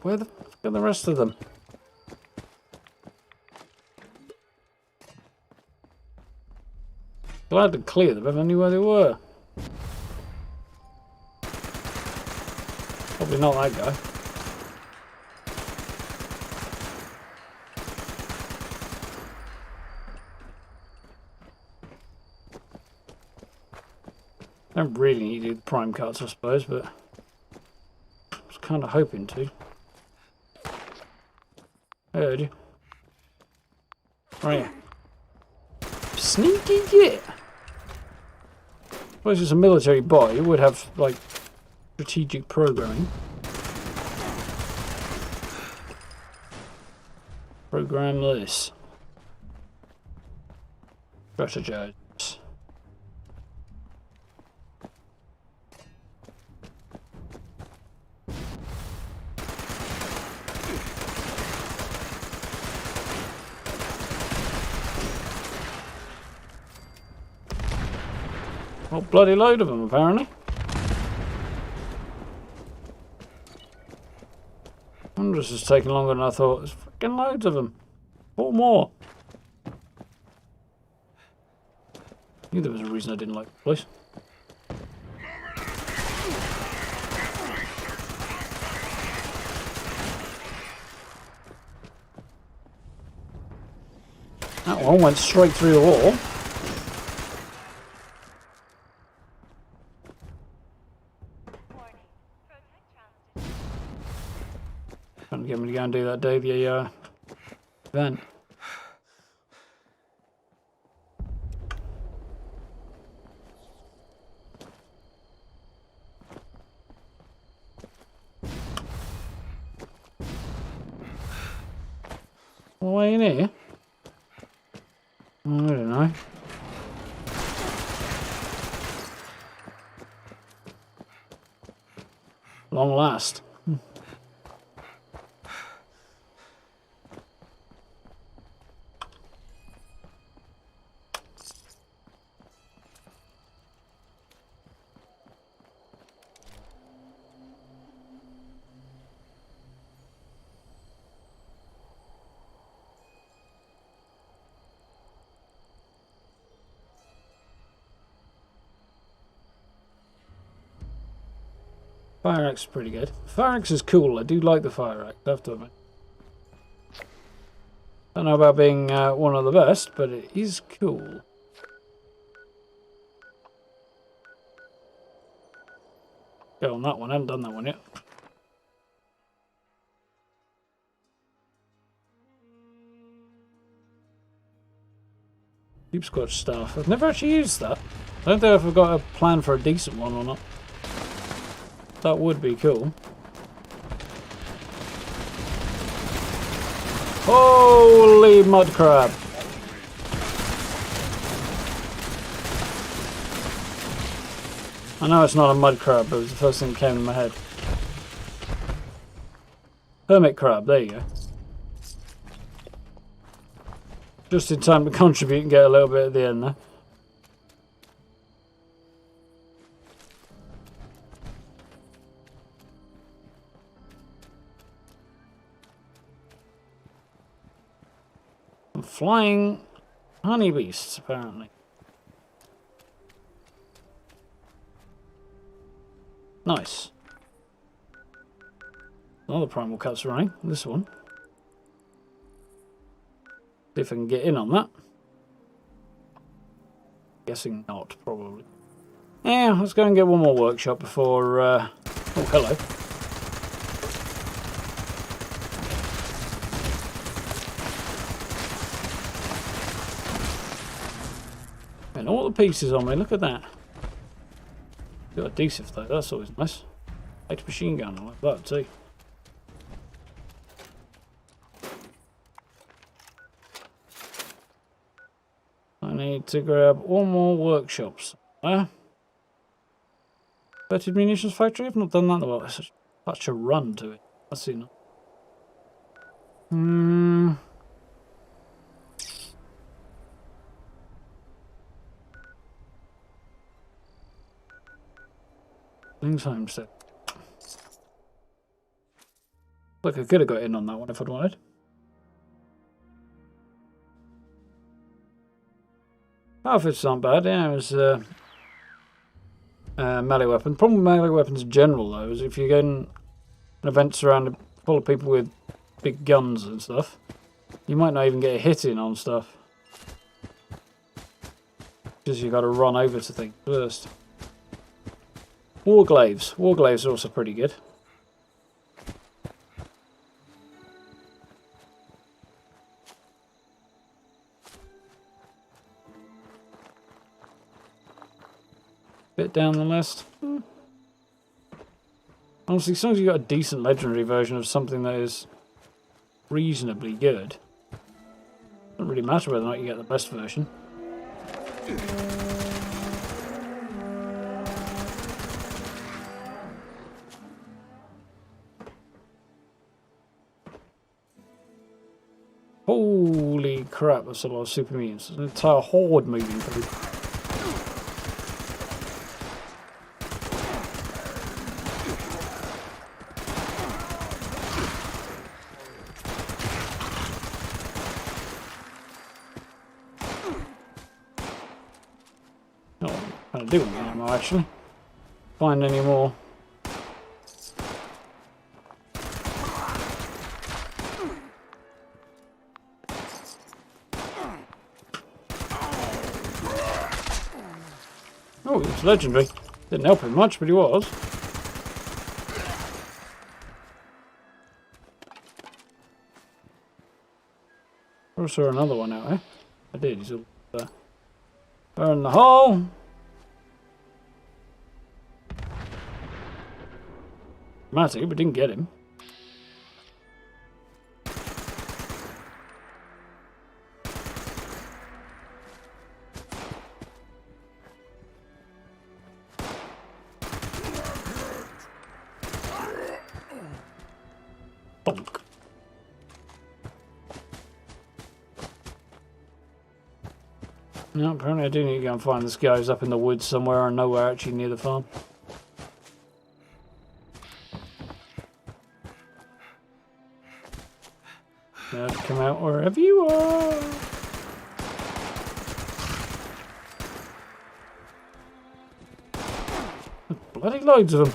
Where the fuck are the rest of them? Glad to clear them if I knew where they were. Probably not that guy. I don't really need to do the prime cuts, I suppose, but I was kind of hoping to. I heard you. Right here. Sneaky git! I suppose it's a military bot, it would have, like, strategic programming. Program this. Strategize. A bloody load of them, apparently. I wonder if this is taking longer than I thought. There's fucking loads of them. 4 more. I knew there was a reason I didn't like the place. one went straight through the wall. Trying to get me to go and do that Davey event. Way in here? I don't know. Long last. Fire axe is pretty good. Fire axe is cool. I do like the fire axe, I have to admit. Don't know about being one of the best, but it is cool. Go on that one. I haven't done that one yet. Deep Squatch staff. I've never actually used that. I don't know if I've got a plan for a decent one or not. That would be cool. Holy mud crab! I know it's not a mud crab, but it was the first thing that came in my head. Hermit crab, there you go. Just in time to contribute and get a little bit at the end there. Flying honey beasts, apparently. Nice. Another primal cat's running. This one. See if I can get in on that. Guessing not, probably. Yeah, let's go and get one more workshop before... Oh, hello. And all the pieces on me, look at that. Got a decent though, that's always nice. Light machine gun, I like that too. I need to grab one more workshops. Converted munitions factory? I've not done that in a while. It's such a run to it. Let's see now. Things homestead. Look, I could have got in on that one if I'd wanted. Outfits aren't bad, yeah, it was melee weapon. Problem with melee weapons in general though is if you get in an event surrounded full of people with big guns and stuff, you might not even get a hit in on stuff. Because you got to run over to things first. Warglaives. Warglaives are also pretty good. Bit down the list. Honestly, as long as you've got a decent legendary version of something that is reasonably good, it doesn't really matter whether or not you get the best version. Holy crap, that's a lot of super mutants. There's an entire horde moving through. I do want ammo actually. Find any more. Oh, he was legendary. Didn't help him much, but he was. I saw another one out there. I did, he's all there in the hole. Dramatic, but didn't get him. Bonk. No, apparently I do need to go and find this guy who's up in the woods somewhere or nowhere actually near the farm. Come out wherever you are. Bloody loads of them.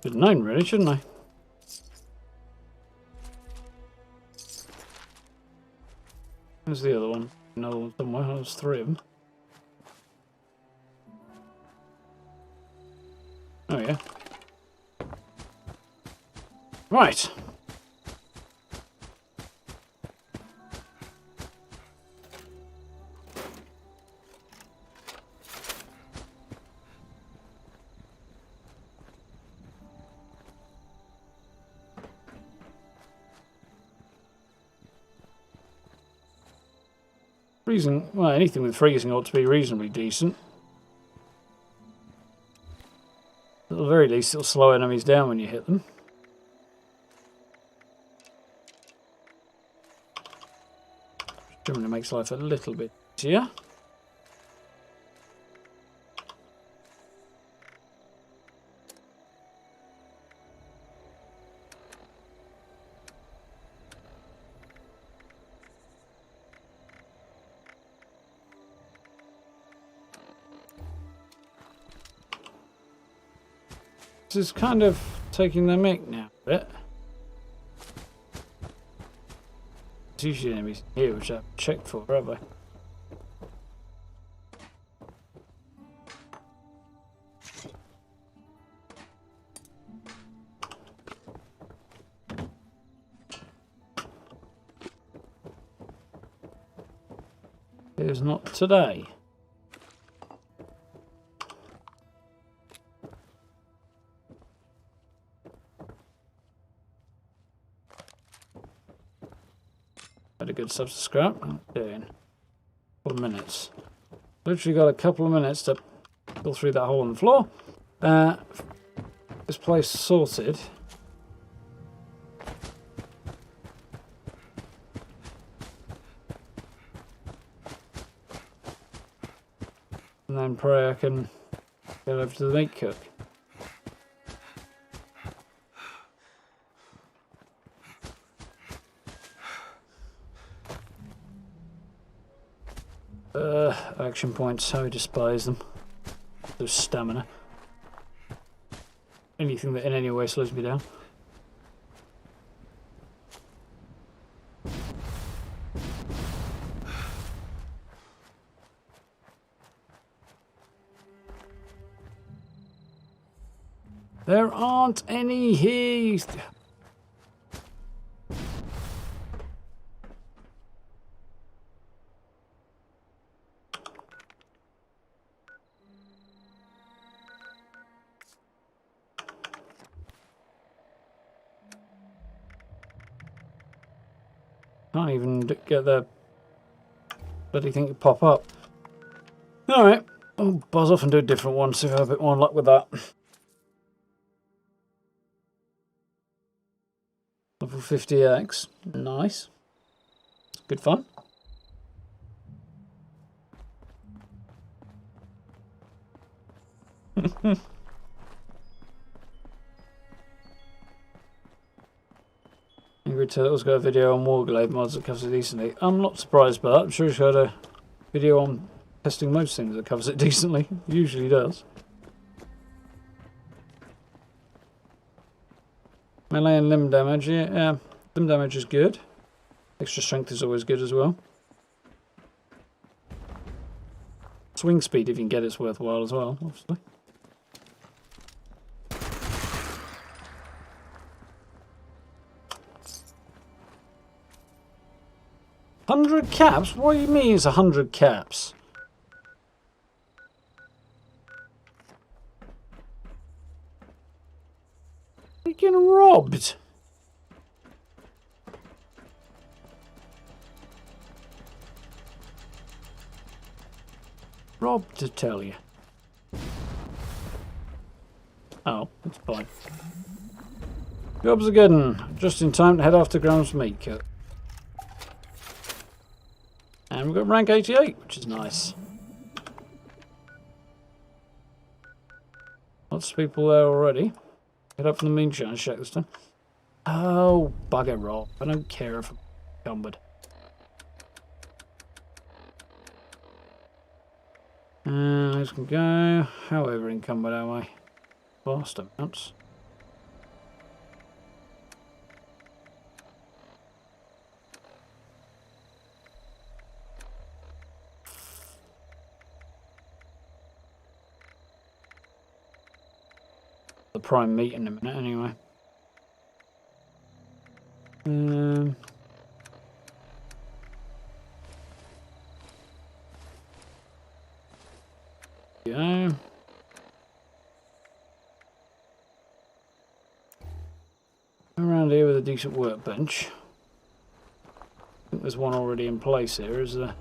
Should have known really, shouldn't I? Where's the other one? Another one somewhere. There's 3 of them. Oh yeah. Right. Freezing, well, anything with freezing ought to be reasonably decent. At the very least, it'll slow enemies down when you hit them. Generally makes life a little bit easier. This is kind of taking the mick now a bit. There's usually enemies here which I've checked for, have I? It's not today. Had a good stuff to scrap. Doing. Couple of minutes. Literally got a couple of minutes to go through that hole in the floor. This place sorted. And then pray I can get over to the meat cook. Action points, how I despise them. Those stamina. Anything that in any way slows me down. There aren't any here. Can't even get the bloody thing to pop up. Alright, I'll buzz off and do a different one, see if I have a bit more luck with that. Level 50x. Nice. Good fun. Angry Turtle's got a video on Warglaive mods that covers it decently. I'm not surprised by that. I'm sure he's got a video on testing most things that covers it decently. Usually does. Melee and limb damage, yeah. Limb damage is good. Extra strength is always good as well. Swing speed, if you can get it's worthwhile as well, obviously. $100 caps? What do you mean it's 100 caps? You're getting robbed. Robbed, to tell you. Oh, it's fine. Job's a good one. Just in time to head off to Graham's meat cut. And we've got rank 88, which is nice. Lots of people there already. Get up from the moonshine shack this time. Oh, bugger roll. I don't care if I'm encumbered. Let's go. However encumbered am I? Vast amounts. The prime meat in a minute anyway. Yeah. Around here with a decent workbench. I think there's one already in place here, is there?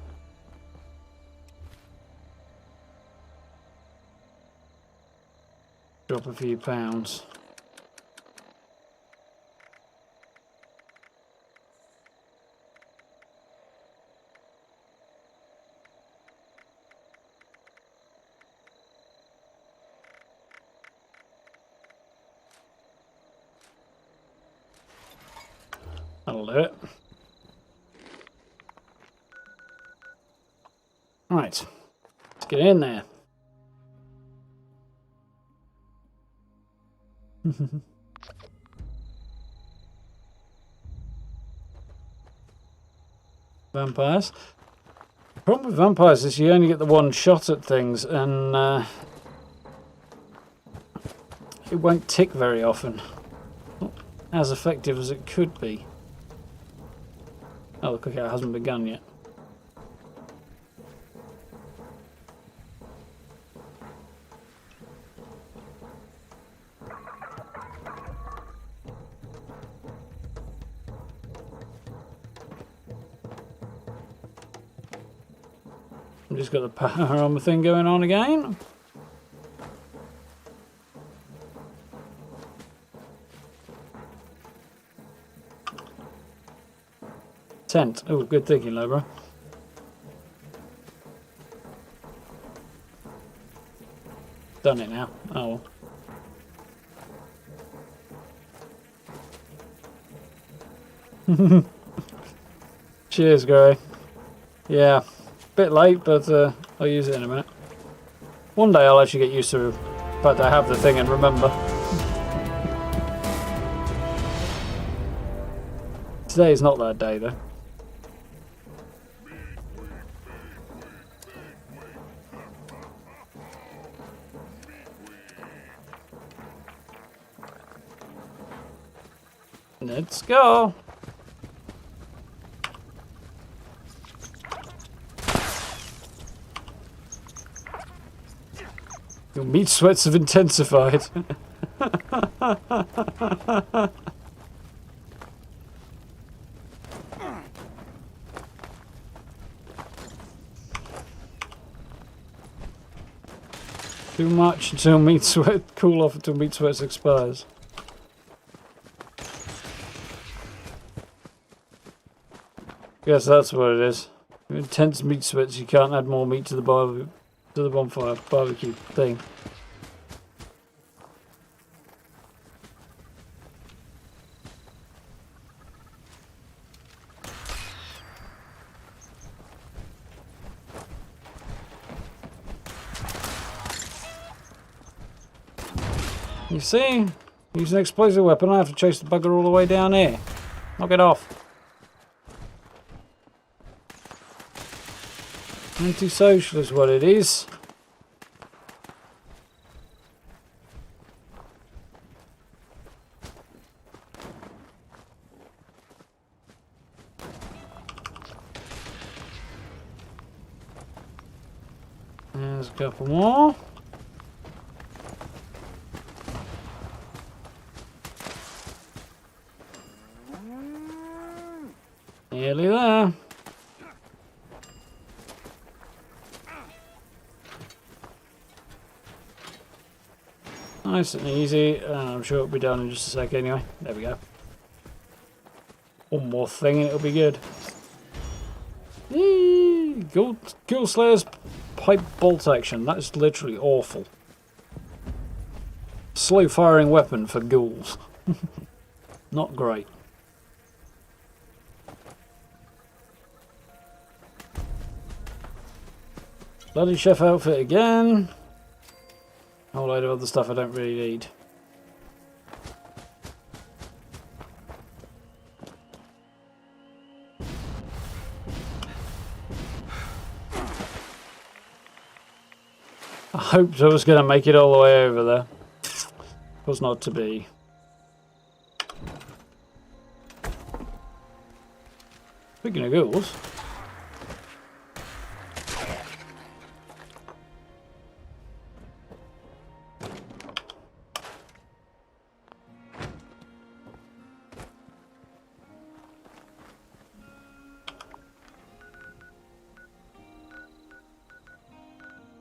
Drop a few pounds. That'll do it. Right, let's get in there. Vampires. The problem with vampires is you only get the one shot at things, and it won't tick very often. Not as effective as it could be. Oh, the cookout hasn't begun yet. I've just got the power armor thing going on again. Tent. Oh, good thinking, Lobra. Done it now. Oh well. Cheers, Gray. Yeah, bit late, but I'll use it in a minute. One day I'll actually get used to the fact I have the thing and remember. Today is not that day, though. Let's go. Your meat sweats have intensified. Too much until meat sweat cool off until meat sweat expires. Guess that's what it is. Intense meat sweats, you can't add more meat to the bonfire barbecue thing. You see, Use an explosive weapon. I have to chase the bugger all the way down here. Knock it off. Antisocial is what it is. There's a couple more. Nearly there. Nice and easy. I'm sure it'll be done in just a sec anyway. There we go. One more thing and it'll be good. Yee! Ghoul Slayer's pipe bolt action. That is literally awful. Slow firing weapon for ghouls. Not great. Bloody chef outfit again. A whole load of other stuff I don't really need. I hoped I was going to make it all the way over there. Was not to be. Speaking of ghouls.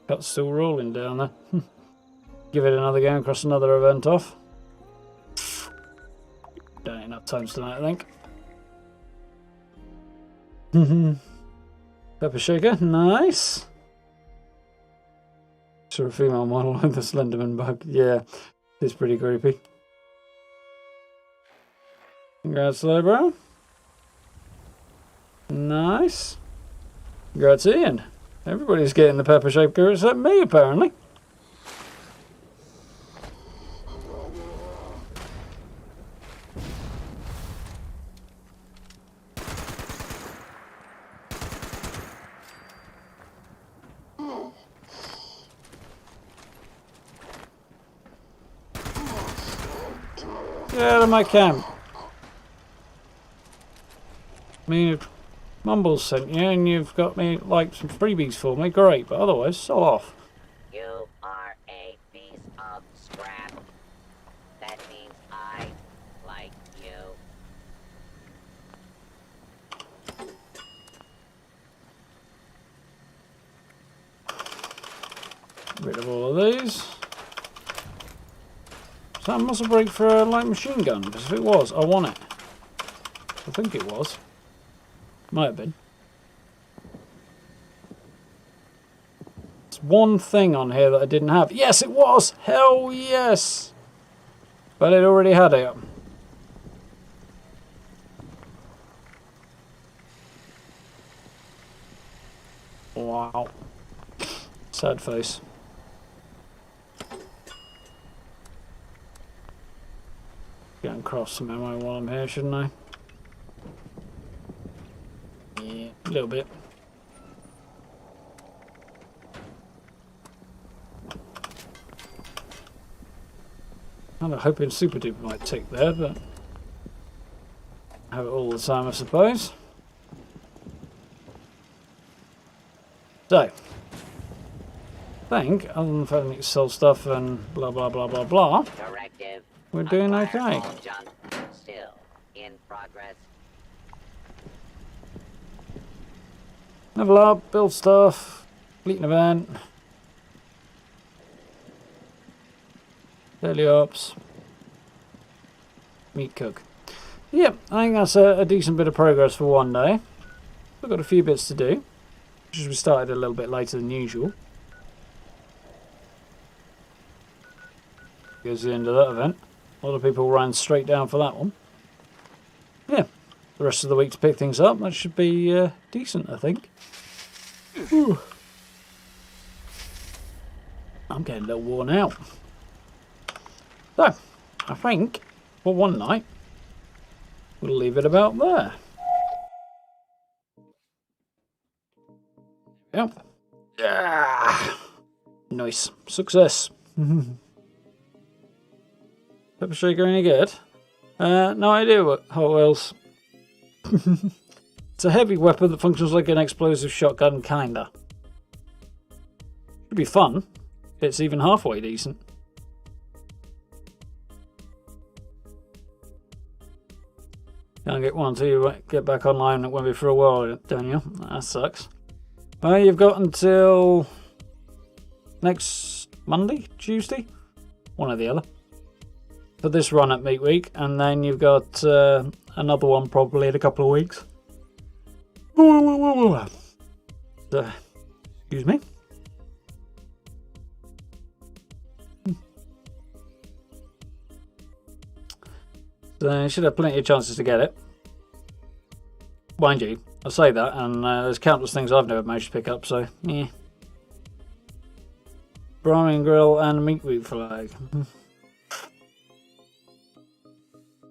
Cut's still rolling down there. Give it another go and cross another event off. Don't have enough times tonight, I think. Pepper shaker, nice. Saw a female model with the Slenderman bug. Yeah, it's pretty creepy. Congrats, Lowbrow. Nice. Congrats, Ian. Everybody's getting the pepper shaker except me, apparently. Get out of my camp. I mean, if Mumbles sent you and you've got me like some freebies for me, great, but otherwise, sod off. You are a piece of scrap. That means I like you. Rid of all of these. Is that a muscle break for a light machine gun? Because if it was, I want it. I think it was. Might have been. There's one thing on here that I didn't have. Yes, it was! Hell yes! But it already had it. Wow. Sad face. Go and cross some ammo while I'm here, shouldn't I? Yeah, a little bit. I'm hoping Super Duper might tick there, but have it all the time, I suppose. So, I think, other than the fact I need to sell stuff and blah blah blah blah blah, Directive. we're doing okay. All junk still in progress. Level up, build stuff, complete an event, daily ops, meat cook. Yep, I think that's a decent bit of progress for one day. We've got a few bits to do, just we started a little bit later than usual. Goes to the end of that event. A lot of people ran straight down for that one. Yeah, the rest of the week to pick things up. That should be decent, I think. Whew. I'm getting a little worn out. So, I think for one night we'll leave it about there. Yep. Yeah. Nice. Success. Pepper shaker any good? No idea what Hot Wheels. It's a heavy weapon that functions like an explosive shotgun, kinda. Should be fun. It's even halfway decent. Can't get one until you get back online. It won't be for a while, don't you? That sucks. Well, you've got until next Monday, Tuesday, one or the other, for this run at Meat Week, and then you've got another one probably in a couple of weeks. Excuse me. So you should have plenty of chances to get it. Mind you, I say that, and there's countless things I've never managed to pick up, so yeah. Brahmin grill and Meat Week flag.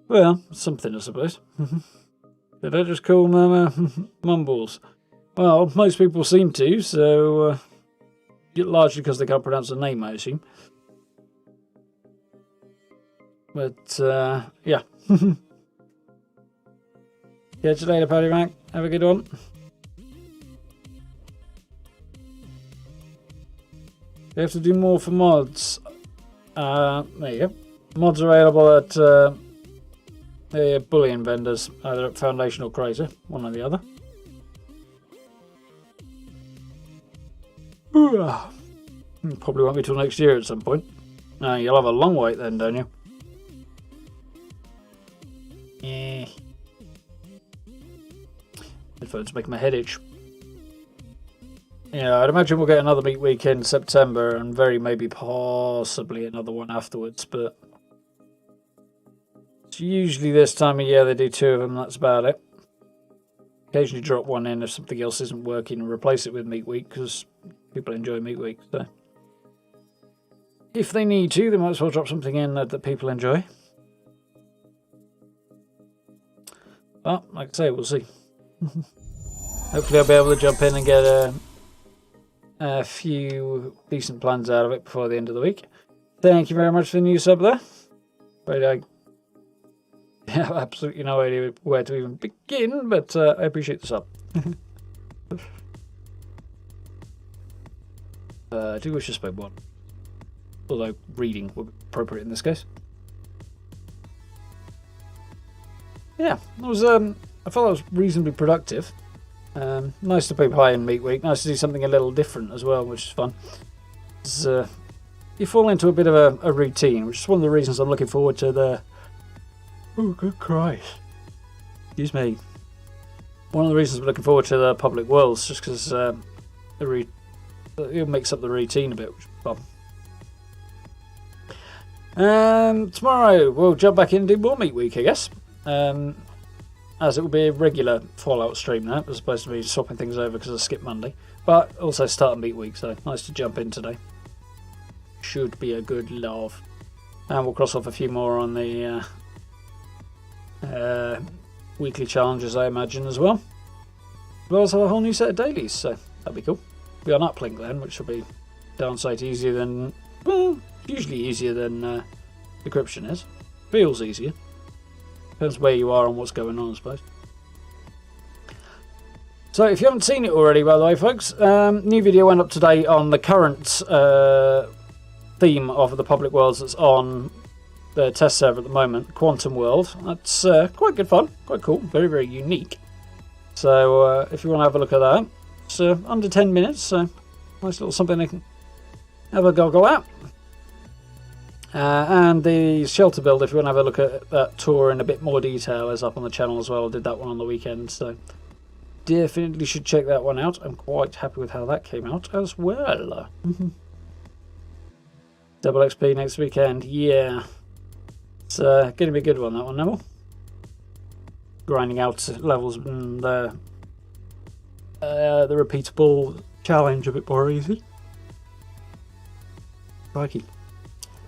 Well, something I suppose. Did I just call them mumbles? Well, most people seem to, so largely because they can't pronounce the name, I assume. But yeah. Catch you later, Paddy Mac. Have a good one. You have to do more for mods. There you go. Mods are available at the bullion vendors, either at Foundation or Crazy, one or the other. Probably won't be till next year at some point. You'll have a long wait then, don't you? Yeah. Headphones make my head itch. Yeah, I'd imagine we'll get another Meat Week in September, and very maybe possibly another one afterwards, but it's usually this time of year they do 2 of them, that's about it. Occasionally drop one in if something else isn't working and replace it with Meat Week, because people enjoy Meat Week, so if they need to, they might as well drop something in that people enjoy. But, like I say, we'll see. Hopefully I'll be able to jump in and get a few decent plans out of it before the end of the week. Thank you very much for the new sub there. But I have absolutely no idea where to even begin, but I appreciate the sub. I do wish to spoke one, although reading would be appropriate in this case. Yeah, it was. I thought that was reasonably productive. Nice to be playing Meat Week. Nice to do something a little different as well, which is fun. You fall into a bit of a routine, which is one of the reasons I'm looking forward to the. Oh, good Christ! Excuse me. One of the reasons I'm looking forward to the public worlds, just because it makes up the routine a bit, which is fun. Tomorrow we'll jump back in and do more Meat Week, I guess. As it will be a regular Fallout stream now. It was supposed to be swapping things over because I skipped Monday. But also start Meat Week, so nice to jump in today. Should be a good laugh. And we'll cross off a few more on the weekly challenges, I imagine, as well. We'll also have a whole new set of dailies, so that'll be cool. We'll be on Uplink then, which will be downside easier than... Well, usually easier than Decryption is. Feels easier. Depends where you are and what's going on, I suppose. So, if you haven't seen it already, by the way, folks, new video went up today on the current theme of the public worlds that's on the test server at the moment, Quantum World. That's quite good fun, quite cool, very, very unique. So, if you want to have a look at that, it's under 10 minutes, so nice little something they can have a goggle at. And the shelter build, if you want to have a look at that tour in a bit more detail, is up on the channel as well. I did that one on the weekend, so definitely should check that one out. I'm quite happy with how that came out as well. Double XP next weekend, yeah. It's going to be a good one, that one, Neville. Grinding out levels and the repeatable challenge a bit more easy. Crikey.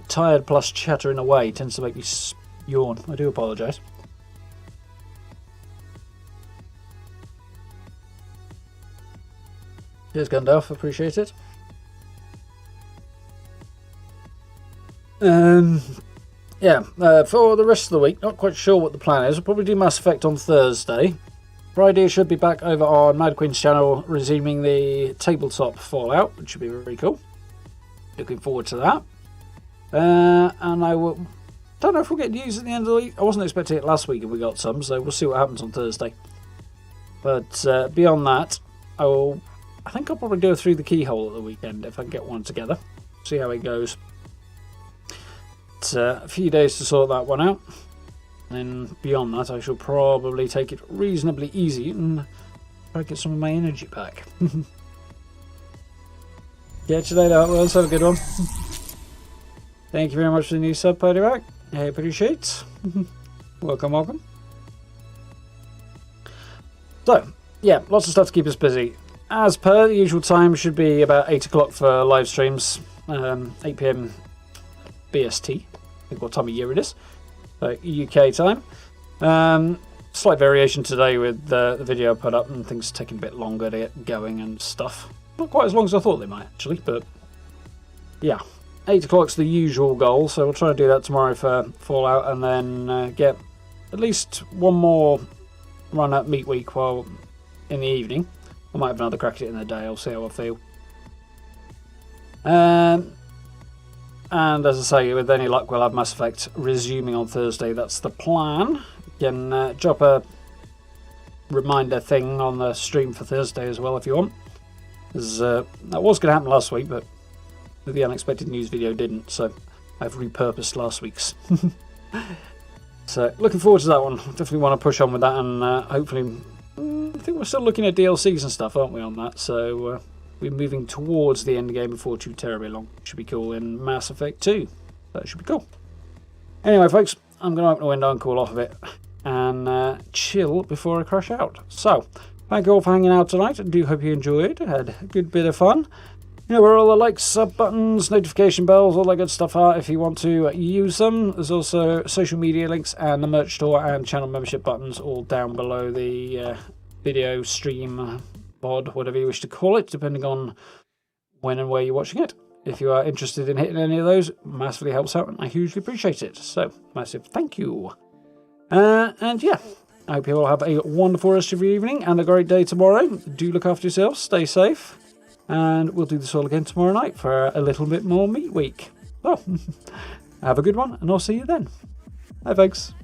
tired plus chattering away tends to make me yawn. I do apologise. Cheers, Gandalf. Appreciate it. Yeah, for the rest of the week, not quite sure what the plan is. We'll probably do Mass Effect on Thursday. Friday should be back over on Mad Queen's channel, resuming the tabletop Fallout, which should be very cool. Looking forward to that. And I don't know if we'll get news at the end of the week. I wasn't expecting it last week and we got some, so we'll see what happens on Thursday. But beyond that, I think I'll probably go through the keyhole at the weekend if I can get one together. See how it goes. It's a few days to sort that one out. And beyond that, I shall probably take it reasonably easy and try to get some of my energy back. Catch you later, Hotwheels. Have a good one. Thank you very much for the new sub, Partyback. I appreciate it. Welcome, welcome. So, yeah, lots of stuff to keep us busy. As per, the usual time should be about 8 o'clock for live streams. 8 PM BST. I think what time of year it is. UK time. Slight variation today with the video I put up and things taking a bit longer to get going and stuff. Not quite as long as I thought they might actually, but yeah. 8 o'clock's the usual goal, so we'll try to do that tomorrow for Fallout and then get at least one more run at Meat Week while in the evening. I might have another crack at it in the day, I'll see how I feel. And as I say, with any luck, we'll have Mass Effect resuming on Thursday. That's the plan. You can drop a reminder thing on the stream for Thursday as well if you want. Because that was going to happen last week, but the unexpected news video didn't, so I've repurposed last week's. So looking forward to that one. Definitely want to push on with that, and hopefully, I think we're still looking at DLCs and stuff, aren't we, on that? So we're moving towards the end game before too terribly long. Should be cool in Mass Effect 2. That should be cool. Anyway, folks, I'm going to open the window and cool off a bit and chill before I crash out. So, thank you all for hanging out tonight. I do hope you enjoyed. Had a good bit of fun. You know where all the likes, sub buttons, notification bells, all that good stuff are if you want to use them. There's also social media links and the merch store and channel membership buttons all down below the video stream pod, whatever you wish to call it, depending on when and where you're watching it. If you are interested in hitting any of those, massively helps out and I hugely appreciate it. So, massive thank you. And yeah, I hope you all have a wonderful rest of your evening and a great day tomorrow. Do look after yourselves, stay safe. And we'll do this all again tomorrow night for a little bit more Meat Week. So, have a good one, and I'll see you then. Bye, folks.